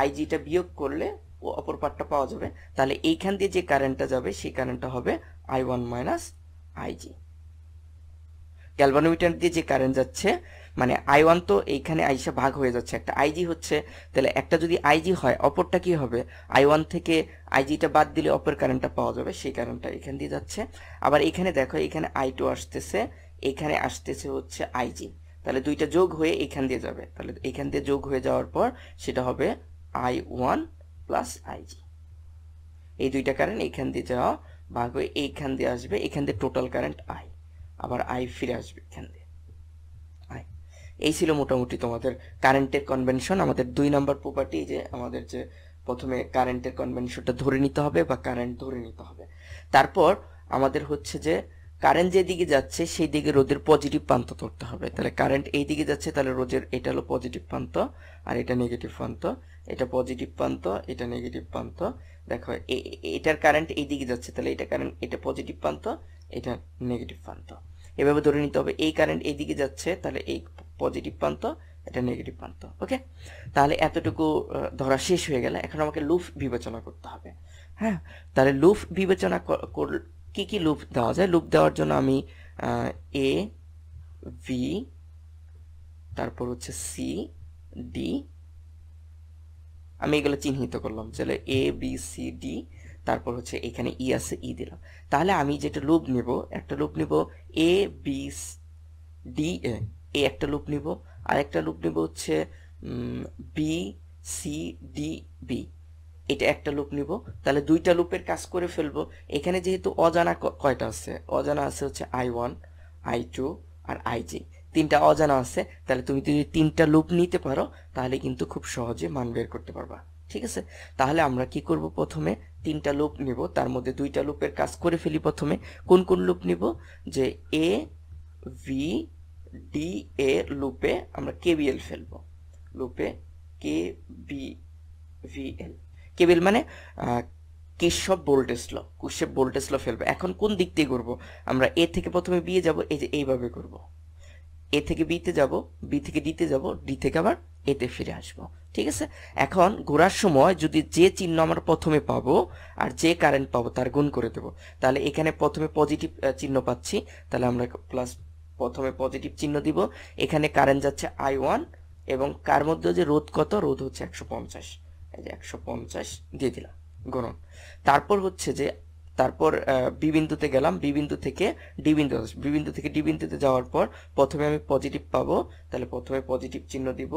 আইজিটা বিয়োগ করলে ও অপর পার্টটা পাওয়া যাবে। তাহলে এইখান দিয়ে যে কারেন্টটা যাবে সেই কারেন্টটা হবে I1 মাইনাস আইজি। গ্যালভানোমিটার দিয়ে যে কারেন্ট যাচ্ছে মানে I1 তো এইখানে আইসা ভাগ হয়ে যাচ্ছে, একটা আইজি হচ্ছে, তাহলে একটা যদি আইজি হয় অপরটা কি হবে, I1 থেকে আইজিটা বাদ দিলে অপর কারেন্টটা পাওয়া যাবে, সেই কারেন্টটা এখান দিয়ে যাচ্ছে। আবার এখানে দেখো এখানে I2 আসতেছে, এখানে আসতেছে হচ্ছে আইজি, তাহলে দুইটা যোগ হয়ে এখান দিয়ে যাবে, তাহলে এখান দিয়ে যোগ হয়ে যাওয়ার পর সেটা হবে I1 প্লাস আইজি। এই দুইটা কারেন্ট এখান দিয়ে যাওয়া ভাগ হয়ে এইখান দিয়ে আসবে, এখান দিয়ে টোটাল কারেন্ট আই, আবার আই ফিরে আসবে এখান দিয়ে আই। এই ছিল মোটামুটি তোমাদের কারেন্টের কনভেনশন। আমাদের 2 নাম্বার প্রপার্টি, যে আমাদের যে প্রথমে কারেন্টের কনভেনশনটা ধরে নিতে হবে বা কারেন্ট ধরে নিতে হবে, তারপর আমাদের হচ্ছে যে কারেন্ট যেদিকে যাচ্ছে সেই দিকে রোধের পজিটিভ প্রান্ত ধরতে হবে। তাহলে কারেন্ট এই দিকে যাচ্ছে, তাহলে রোধের এটা হলো পজিটিভ প্রান্ত আর এটা নেগেটিভ প্রান্ত, এটা পজিটিভ প্রান্ত এটা নেগেটিভ প্রান্ত। দেখো এটার কারেন্ট এই দিকে যাচ্ছে, তাহলে এটা কারেন্ট, এটা পজিটিভ প্রান্ত এটা নেগেটিভ প্রান্ত। এভাবে ধরে নিতে হবে এই কারেন্ট এইদিকে যাচ্ছে, তাহলে এই পজিটিভ প্রান্ত, এটা নেগেটিভ প্রান্ত। ওকে, তাহলে এতটুকু ধরা শেষ হয়ে গেলে এখন আমাকে লুপ বিবেচনা করতে হবে। হ্যাঁ, তাহলে লুপ বিবেচনা কি কি লুপ দেওয়া যায়? লুপ দেওয়ার জন্য আমি এ ভি, তারপর হচ্ছে সি ডি, আমি এগুলো চিহ্নিত করলাম, তাহলে এ বি সি ডি, তারপর হচ্ছে এখানে ই আছে, ই দিলাম। তাহলে আমি যেটা লুপ নিব, একটা লুপ নিব এ বি ডি এ, একটা লুপ নিব, আর একটা লুপ নিব হচ্ছে বি সি ডি বি, এটা একটা লুপ নিব। তাহলে দুইটা লুপের কাজ করে ফেলবো। এখানে যেহেতু অজানা কয়টা আছে, অজানা আছে হচ্ছে I1, I2 আর IJ, তিনটা অজানা আছে। তাহলে তুমি যদি তিনটা লুপ নিতে পারো তাহলে কিন্তু খুব সহজে মান বের করতে পারবা। ঠিক আছে, তাহলে আমরা কি করব, প্রথমে তিনটা লুপ নিব, তার মধ্যে দুইটা লুপের কাজ করে ফেলি। প্রথমে কোন কোন লুপ নিব, যে এ ভি ডি এ লুপে আমরা কেবিএল ফেলবো, লুপে K B V L, KBL মানে কিরশফ ভোল্টেজ ল, কিরশফ ভোল্টেজ ল ফেলবো। এখন কোন দিক দিয়ে করবো, আমরা এ থেকে প্রথমে বি এ যাব, এই যে এইভাবে করব, এ থেকে বিতে যাব, বি থেকে ডিতে যাব, ডি থেকে আবার এতে ফিরে আসব। ঠিক আছে, এখন ঘোরার সময় যদি যে চিহ্ন আমরা প্রথমে পাবো আর যে কারেন্ট পাবো তার গুণ করে দেব। তাহলে এখানে প্রথমে পজিটিভ চিহ্ন পাচ্ছি, তাহলে আমরা প্লাস প্রথমে পজিটিভ চিহ্ন দিব। এখানে কারেন্ট যাচ্ছে I1 এবং কার মধ্যে যে রোধ কত, রোধ হচ্ছে 150, এই যে 150 দিয়ে দিলাম গুণন। তারপর হচ্ছে যে তারপর বি বিন্দুতে গেলাম, বি বিন্দু থেকে ডি বিন্দু, বি বিন্দু থেকে ডি বিন্দুতে যাওয়ার পর প্রথমে আমি পজিটিভ পাবো, তাহলে প্রথমে পজিটিভ চিহ্ন দিব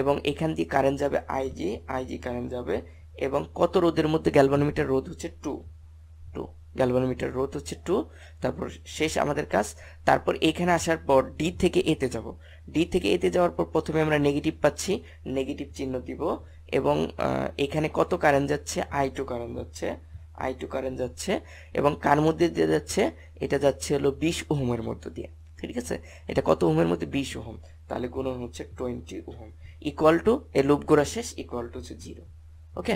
এবং এখান দিয়ে কারেন্ট যাবে আইজি, আইজি কারেন্ট যাবে এবং কত রোধের মধ্যে, গ্যালভানোমিটার রোধ হচ্ছে 2, গ্যালভানোমিটার রোধ হচ্ছে 2। তারপর শেষ আমাদের কাজ। তারপর এখানে আসার পর ডি থেকে এতে যাব, ডি থেকে এতে যাওয়ার পর প্রথমে আমরা নেগেটিভ পাচ্ছি, নেগেটিভ চিহ্ন দিব এবং এখানে কত কারেন্ট যাচ্ছে, I2 কারেন্ট যাচ্ছে, I2 কারেন্ট যাচ্ছে এবং কার মধ্যে দিয়ে যাচ্ছে, এটা যাচ্ছে হলো 20 ওহমের মধ্য দিয়ে। ঠিক আছে, এটা কত ওহমের মধ্যে, 20 ওহম, তাহলে গুণন হচ্ছে 20 ওহম, ইকুয়াল টু এই লুপ গোড়া শেষ, ইকুয়াল টু হচ্ছে 0। ওকে,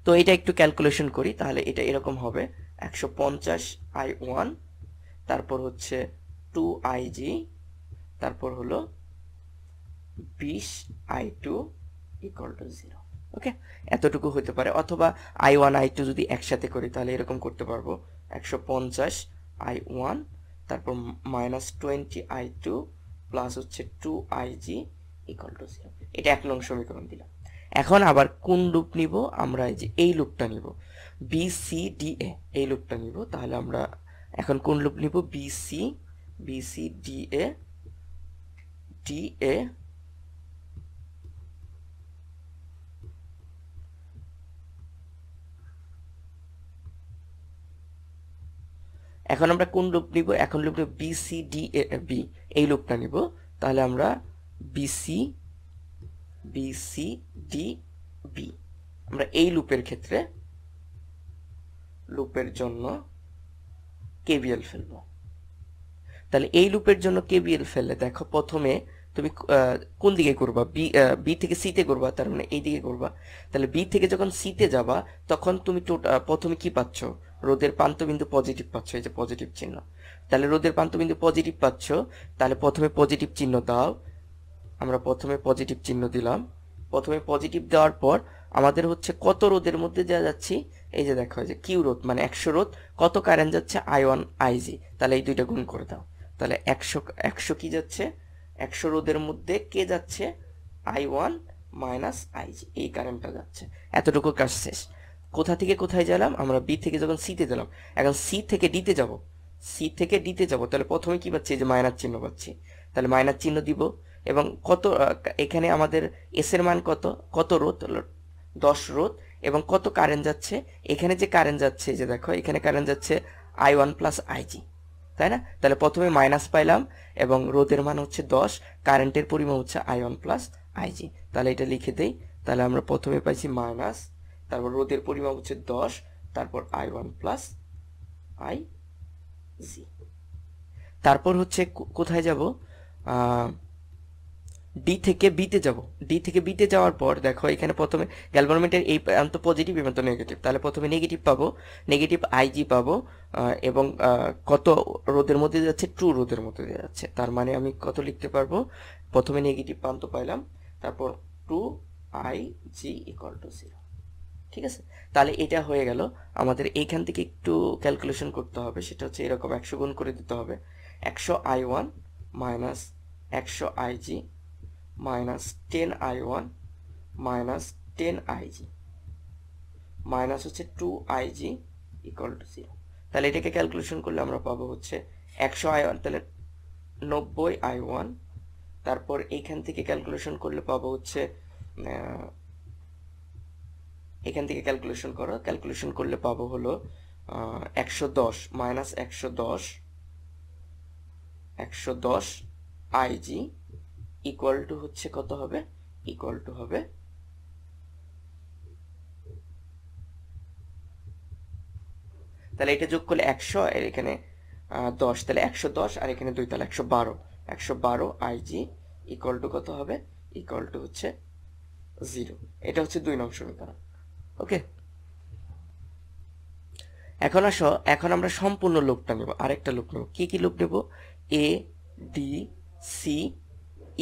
তো এটা একটু ক্যালকুলেশন করি, তাহলে এটা এরকম হবে 150 I1, তারপর হচ্ছে 2IG, তারপর হলো 20 I2 ইকুয়াল টু 0। ওকে, এতটুকু হতে পারে, অথবা I1 I2 যদি একসাথে করি তাহলে এরকম করতে পারবো, 150 I1 তারপর -20 I2 প্লাস হচ্ছে 2IG ইকুয়াল টু 0। এটা 1 নং সমীকরণ দিলাম। এখন আবার কোন লুপ নিব, আমরা এই লুপটা নিব, BCDA, এই লুপটা নিব। তাহলে আমরা এখন কোন লুপ নিব, BCDA, DA এখন আমরা কোন লুপ নিব, এখন লুপ নিব BCDB, এই লুপটা নিব। তাহলে আমরা BCDB, আমরা এই লুপের ক্ষেত্রে, লুপের জন্য কেবিএল ফেলবো। তাহলে এই লুপের জন্য কেবিএল ফেললে দেখো, প্রথমে তুমি কোন দিকে করবা, বি থেকে সিতে করবা, তার মানে এই দিকে করবা। তাহলে বি থেকে যখন সিতে যাবা তখন তুমি প্রথমে কি পাচ্ছ, রোধের প্রান্তবিন্দু পজিটিভ পাচ্ছ, এই যে পজিটিভ চিহ্ন। তাহলে রোধের প্রান্তবিন্দু পজিটিভ পাচ্ছ, তাহলে প্রথমে পজিটিভ চিহ্ন দাও। আমরা প্রথমে পজিটিভ চিহ্ন দিলাম। প্রথমে পজিটিভ দেওয়ার পর আমাদের হচ্ছে কত রোধের মধ্যে যা যাচ্ছি, এই যে দেখো যে কিউ রোধ মানে 100 রোধ, কত কারেন্ট যাচ্ছে, I1 IG, তাহলে এই দুইটা গুণ করে দাও। তাহলে 100 কি যাচ্ছে, 100 রোধের মধ্যে কে যাচ্ছে, I1 মাইনাস IG, এই কারেন্টটা যাচ্ছে। এতটুকু কাজ শেষ। কোথা থেকে কোথায় গেলাম, আমরা বি থেকে যখন সিতে গেলাম, এখন সি থেকে ডিতে যাব, সি থেকে ডিতে যাব। তাহলে প্রথমে কি পাচ্ছি, যে মাইনাস চিহ্ন পাচ্ছি, তাহলে মাইনাস চিহ্ন দিব এবং কত, এখানে আমাদের এস এর মান কত, কত রোধ, 10 রোধ এবং কত কারেন্ট যাচ্ছে, এখানে যে কারেন্ট যাচ্ছে, যে দেখো এখানে কারেন্ট যাচ্ছে I1 প্লাস IG, তাই না? তাহলে প্রথমে মাইনাস পাইলাম এবং রোধের মান হচ্ছে 10, কারেন্টের পরিমাণ হচ্ছে I1 প্লাস IG। তাহলে এটা লিখে দেই, তাহলে আমরা প্রথমে পাইছি মাইনাস, তারপর রোধের পরিমাণ হচ্ছে 10, তারপর I1 প্লাস IG। তারপর হচ্ছে কোথায় যাব, ডি থেকে বিতে যাব, ডি থেকে বিতে যাওয়ার পর দেখো এখানে প্রথমে গ্যালভানোমিটার এই প্রান্ত পজিটিভ এই প্রান্ত নেগেটিভ, তাহলে প্রথমে নেগেটিভ পাবো, নেগেটিভ আইজি পাবো, এবং কত রোধের মধ্যে দিয়ে যাচ্ছে, ট্রু রোধের মধ্যে দিয়ে যাচ্ছে। তার মানে আমি কত লিখতে পারবো, প্রথমে নেগেটিভ প্রান্ত পাইলাম, তারপর 2IG ইকুয়াল টু 0। ঠিক আছে, তাহলে এটা হয়ে গেল। আমাদের এইখান থেকে একটু ক্যালকুলেশন করতে হবে, সেটা হচ্ছে এরকম 100 গুণ করে দিতে হবে, 100I1 minus 100IG minus 10I1 minus 10IG minus হচ্ছে 2IG ইকুয়াল টু 0। তাহলে এটাকে ক্যালকুলেশন করলে আমরা পাবো হচ্ছে 100I1, তাহলে 90I1, তারপর এইখান থেকে ক্যালকুলেশন করলে পাবো হচ্ছে, এখান থেকে ক্যালকুলেশন করো, ক্যালকুলেশন করলে পাবো হলো 110 মাইনাস 110 IG ইকুয়াল টু হচ্ছে কত হবে, ইকুয়াল টু হবে তাহলে এটা যোগ করলে 100 আর এখানে 10, তাহলে 110 আর এখানে 2, তাহলে 112 IG ইকুয়াল টু কত হবে, ইকুয়াল টু হচ্ছে 0। এটা হচ্ছে 2 নং সমীকরণ। ওকে, এখন আসো, এখন আমরা সম্পূর্ণ লুপটা নেব, আরেকটা লুপ নেব। কি কি লুপ নেব, এ ডি সি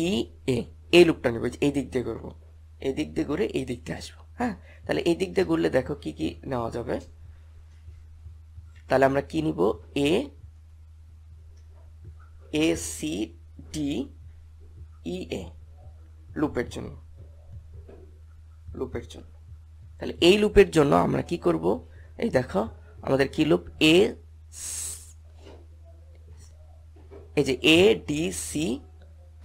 ই এ, এই লুপটা নেব, এই দিক দিয়ে করবো, এই দিক দিয়ে ঘুরে এই দিক দিয়ে আসবো। হ্যাঁ, তাহলে এই দিক দিয়ে ঘুরলে দেখো কি কি নেওয়া যাবে। তাহলে আমরা কি নিব, এ সি ডি ই এ লুপের জন্য, লুপের জন্য। তাহলে এই লুপের জন্য আমরা কি করব, এই দেখো আমাদের কি লুপ, এই যে এ ডি সি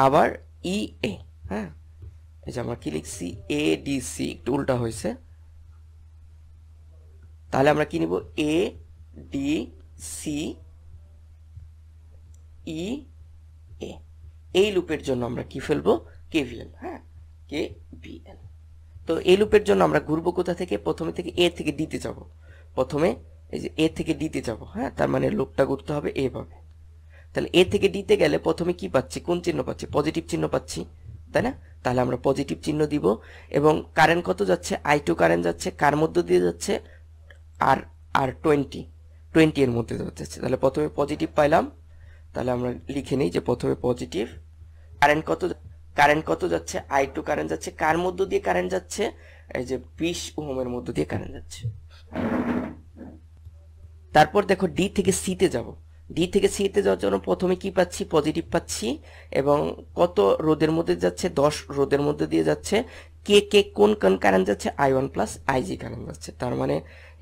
আবার ই এ। হ্যাঁ, এই যে আমরা কি লিখছি, এ ডি সি, একটু উল্টা হয়েছে। তাহলে আমরা কি নিব, এ ডি সি ই এ, এই লুপের জন্য আমরা কি ফেলবো, কেভিএল। হ্যাঁ, কেভিএল। তো এই লুপের জন্য আমরা ঘুরবো কোথা থেকে, প্রথমে থেকে এ থেকে ডিতে যাব, প্রথমে এই যে এ থেকে ডিতে যাব। হ্যাঁ, তার মানে লুপটা ঘুরতে হবে এইভাবে। তাহলে এ থেকে ডিতে গেলে প্রথমে কি পাচ্ছি, কোন চিহ্ন পাচ্ছি, পজিটিভ চিহ্ন পাচ্ছি, তাই না? তাহলে আমরা পজিটিভ চিহ্ন দিব, এবং কারেন্ট কত যাচ্ছে, I2 কারেন্ট যাচ্ছে, কার মধ্যে দিয়ে যাচ্ছে, আর আর 20 এর মধ্যে যাচ্ছে। তাহলে প্রথমে পজিটিভ পাইলাম, তাহলে আমরা লিখে নিই যে প্রথমে পজিটিভ, কারেন্ট কত যাচ্ছে, I2 কারেন্ট যাচ্ছে, কার মধ্য দিয়ে কারেন্ট যাচ্ছে, এই যে 20 ওহমের মধ্য দিয়ে কারেন্ট যাচ্ছে। তারপর দেখো ডি থেকে সিতে যাব, ডি থেকে সিতে যাওয়ার জন্য প্রথমে কি পাচ্ছি, পজিটিভ পাচ্ছি, এবং কত রোধের মধ্যে যাচ্ছে, 10 রোধের মধ্যে দিয়ে যাচ্ছে, কে কোন কারেন্ট যাচ্ছে, I1 প্লাস IG কারেন্ট যাচ্ছে। তার মানে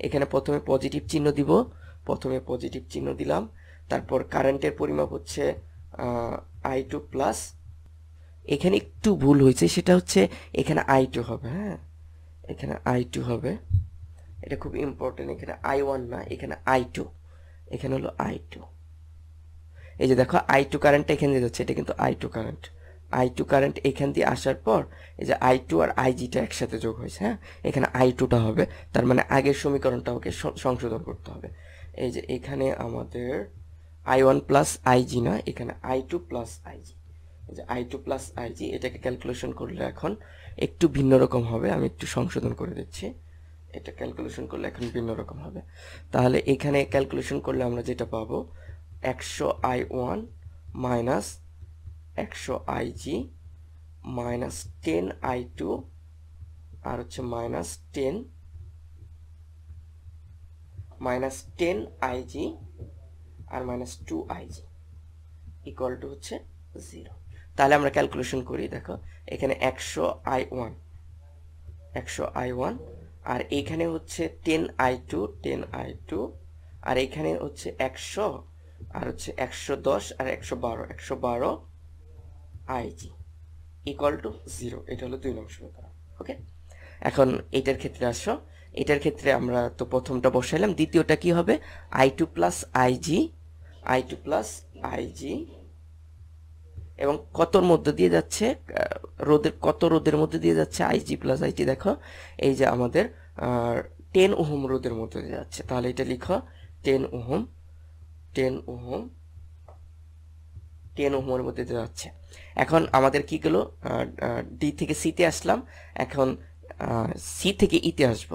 এখানে প্রথমে পজিটিভ চিহ্ন দিব, প্রথমে পজিটিভ চিহ্ন দিলাম, তারপর কারেন্টের পরিমাপ হচ্ছে I2 প্লাস, এখানে একটু ভুল হয়েছে, সেটা হচ্ছে এখানে I2 হবে। হ্যাঁ, এখানে I2 হবে, এটা খুব ইম্পর্টেন্ট, এখানে I1 না, এখানে I2, এখানে হলো I2। এই যে দেখো I2 কারেন্টটা এখানে দিয়ে যাচ্ছে, এটা কিন্তু I2 কারেন্ট, I2 কারেন্ট এখান দিয়ে আসার পর এই যে I2 আর IG-টা একসাথে যোগ হয়েছে। হ্যাঁ, এখানে I2টা হবে, তার মানে আগের সমীকরণটা ওকে সংশোধন করতে হবে। এই যে এখানে আমাদের I1 প্লাস IG না, এখানে I2 প্লাস IG, এই যে I2 প্লাস IG, এটাকে ক্যালকুলেশন করলে এখন একটু ভিন্ন রকম হবে, আমি একটু সংশোধন করে দিচ্ছি, এটা ক্যালকুলেশন করলে এখন ভিন্ন রকম হবে। তাহলে এখানে ক্যালকুলেশন করলে আমরা যেটা পাবো, 100I1 minus 100IG minus 10I2 আর হচ্ছে মাইনাস 10IG আর মাইনাস 2IG ইকুয়াল টু হচ্ছে 0। তাহলে আমরা ক্যালকুলেশন করি, দেখো এখানে 100I1 আর এইখানে হচ্ছে 10I2 আর এইখানে হচ্ছে 100 আর হচ্ছে 110 আর 112 IG ইকুয়াল টু 0। এটা হলো 2 নং সমীকরণ। ওকে, এখন এটার ক্ষেত্রে আসো, এটার ক্ষেত্রে আমরা তো প্রথমটা বসাইলাম, দ্বিতীয়টা কি হবে, I2 প্লাস IG এবং কতর মধ্যে দিয়ে যাচ্ছে, কত রোধের মধ্যে দিয়ে যাচ্ছে, IG প্লাস IG, দেখো এই যে আমাদের 10 ওহম রোধের মধ্যে দিয়ে যাচ্ছে। তাহলে এটা লিখো 10 ওহম 10 ওহমের মধ্যে দিয়ে যাচ্ছে। এখন আমাদের কি গেল, ডি থেকে সিতে আসলাম, এখন সি থেকে ইতে আসব,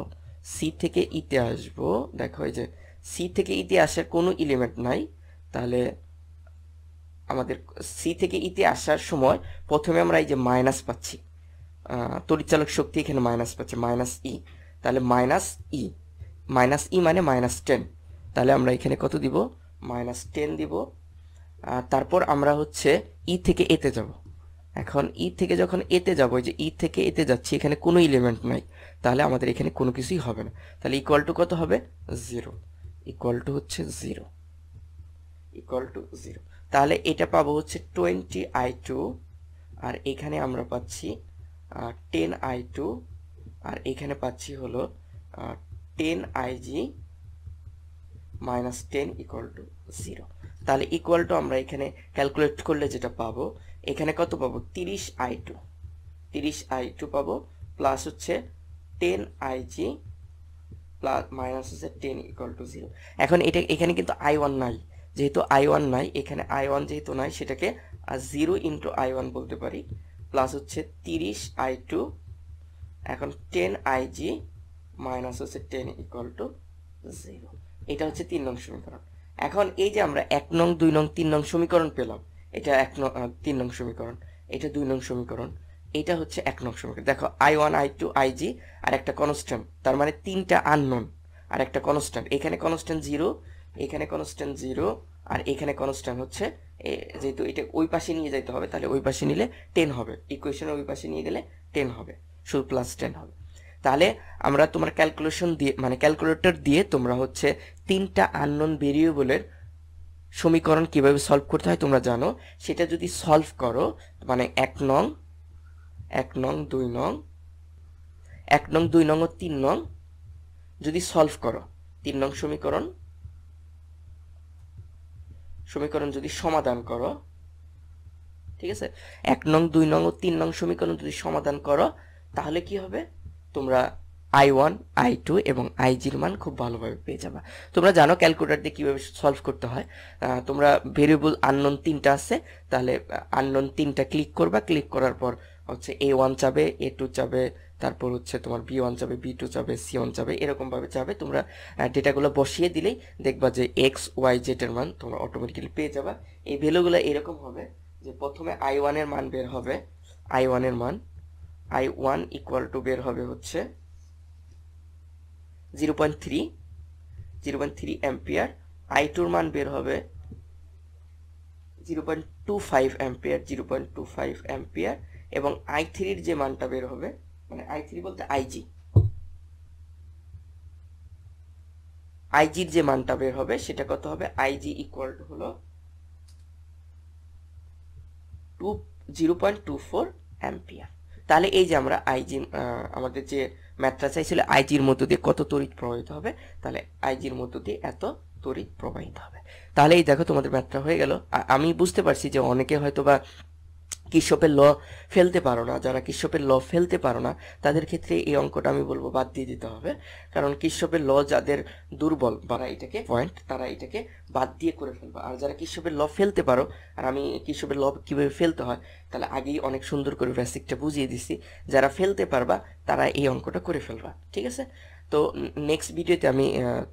সি থেকে ইতে আসব। দেখো এই যে সি থেকে ইতে আসার কোনো এলিমেন্ট নাই, তাহলে আমাদের সি থেকে ইতে আসার সময় প্রথমে আমরা এই যে মাইনাস পাচ্ছি, তড়িৎচালক শক্তি এখানে মাইনাস পাচ্ছি, মাইনাস ই, তাহলে মাইনাস ই মানে -10, তাহলে আমরা এখানে কত দিব, -10 দিব। তারপর আমরা হচ্ছে ই থেকে এতে যাব। এখন ই থেকে যখন এতে যাব, যে ই থেকে এতে যাচ্ছি, এখানে কোনো এলিমেন্ট নাই, তাহলে আমাদের এখানে কোনো কিছুই হবে না, তাহলে ইকুয়াল টু কত হবে, 0, ইকুয়াল টু হচ্ছে 0, ইকুয়াল টু 0। তাহলে এটা পাবো হচ্ছে 20i2, আর এখানে আমরা পাচ্ছি 10i2, আর এখানে পাচ্ছি হলো 10ig -10 ইকুয়াল টু 0। তাহলে ইকুয়াল টু আমরা এখানে ক্যালকুলেট করলে যেটা পাবো, এখানে কত পাবো, 30i2 পাবো, প্লাস হচ্ছে 10ig প্লাস মাইনাস হচ্ছে 10 ইকুয়াল টু 0। এখন এটা এখানে কিন্তু i1 নাই, যেহেতু i1 নাই, এখানে i1 যেহেতু নাই, সেটাকে 0 ইন্টু i1 বলতে পারি, প্লাস হচ্ছে 30i2, এখন 10ig মাইনাস হচ্ছে 10 ইকুয়াল টু 0। এটা হচ্ছে 3 নং সমীকরণ। এখন এই যে আমরা 1 নং 2 নং 3 নং সমীকরণ পেলাম, এটা 3 নং সমীকরণ, এটা 2 নং সমীকরণ, এটা হচ্ছে 1 নং সমীকরণ। দেখো i1 i2 ig আর একটা কনস্ট্যান্ট, তার মানে 3টা আননোন আর একটা কনস্ট্যান্ট, এখানে কনস্ট্যান্ট 0, এখানে কনস্ট্যান্ট 0, আর এখানে কনস্ট্যান্ট হচ্ছে, যেহেতু এটা ওই পাশে নিয়ে যেতে হবে, তাহলে ওই পাশে নিলে 10 হবে, ইকুয়েশনের ওই পাশে নিয়ে গেলে 10 হবে, শুধু প্লাস 10 হবে। তাহলে আমরা তোমার ক্যালকুলেশন দিয়ে, মানে ক্যালকুলেটর দিয়ে তোমরা হচ্ছে 3টা আননোন ভেরিয়েবলের সমীকরণ কিভাবে সলভ করতে হয় তোমরা জানো। সেটা যদি সলভ করো, মানে 1 নং 2 নং ও 3 নং যদি সলভ করো, 3 নং সমীকরণ যদি সমাধান করো, ঠিক আছে, 1 নং 2 নং ও 3 নং সমীকরণ যদি সমাধান করো, তাহলে কি হবে, তোমরা i1 i2 এবং ig এর মান খুব ভালোভাবে পেয়ে যাবে। তোমরা জানো ক্যালকুলেটর দিয়ে কিভাবে সলভ করতে হয়। তোমরা ভেরিয়েবল আননোন 3টা আছে, তাহলে আননোন 3টা ক্লিক করবা, ক্লিক করার পর হচ্ছে a1 যাবে, a2 যাবে, তারপর হচ্ছে তোমার b1 যাবে, b2 যাবে, c1 যাবে, এরকম ভাবে যাবে। তোমরা ডেটাগুলো বসিয়ে দিলেই দেখবা যে x y z এর মান তোমরা অটোমেটিক্যালি পেয়ে যাবা। এই ভ্যালুগুলো এরকম হবে যে প্রথমে i1 এর মান বের হবে, i1 এর মান i1 ইকুয়াল টু বের হবে হচ্ছে 0.3 অ্যাম্পিয়ার, i2 এর মান বের হবে 0.25 অ্যাম্পিয়ার, এবং i3 এর যে মানটা বের হবে, মানে i3 বলতে ig এর যে মানটা বের হবে সেটা কত হবে, ig ইকুয়াল টু হলো 0.24 অ্যাম্পিয়ার। তাহলে এই যে আমরা ig আমাদের যে ম্যাথটা চাইছিল ig এর মধ্য দিয়ে কত তড়িৎ প্রবাহিত হবে, তাহলে ig এর মধ্য দিয়ে এত তড়িৎ প্রবাহিত হবে। তাহলে এই দেখো তোমাদের ম্যাথটা হয়ে গেল। আমি বুঝতে পারছি যে অনেকে হয়তো বা কির্শফের ল ফেলতে পারো না, যারা কির্শফের ল ফেলতে পারো না তাদের ক্ষেত্রে এই অঙ্কটা আমি বলবো বাদ দিয়ে দিতে হবে, কারণ কির্শফের ল যাদের দুর্বল তারা এটাকে তারা এটাকে বাদ দিয়ে করে ফেলবে। আর যারা কির্শফের ল ফেলতে পারো, আর আমি কির্শফের ল কিভাবে ফেলতে হয় তাহলে আগেই অনেক সুন্দর করে বেসিকটা বুঝিয়ে দিছি, যারা ফেলতে পারবা তারা এই অঙ্কটা করে ফেলবা, ঠিক আছে। তো নেক্সট ভিডিওতে আমি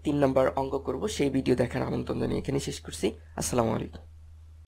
3 নম্বর অঙ্ক করব, সেই ভিডিও দেখার আমন্ত্রণ জানিয়ে এখানে শেষ করছি। আসসালামু আলাইকুম।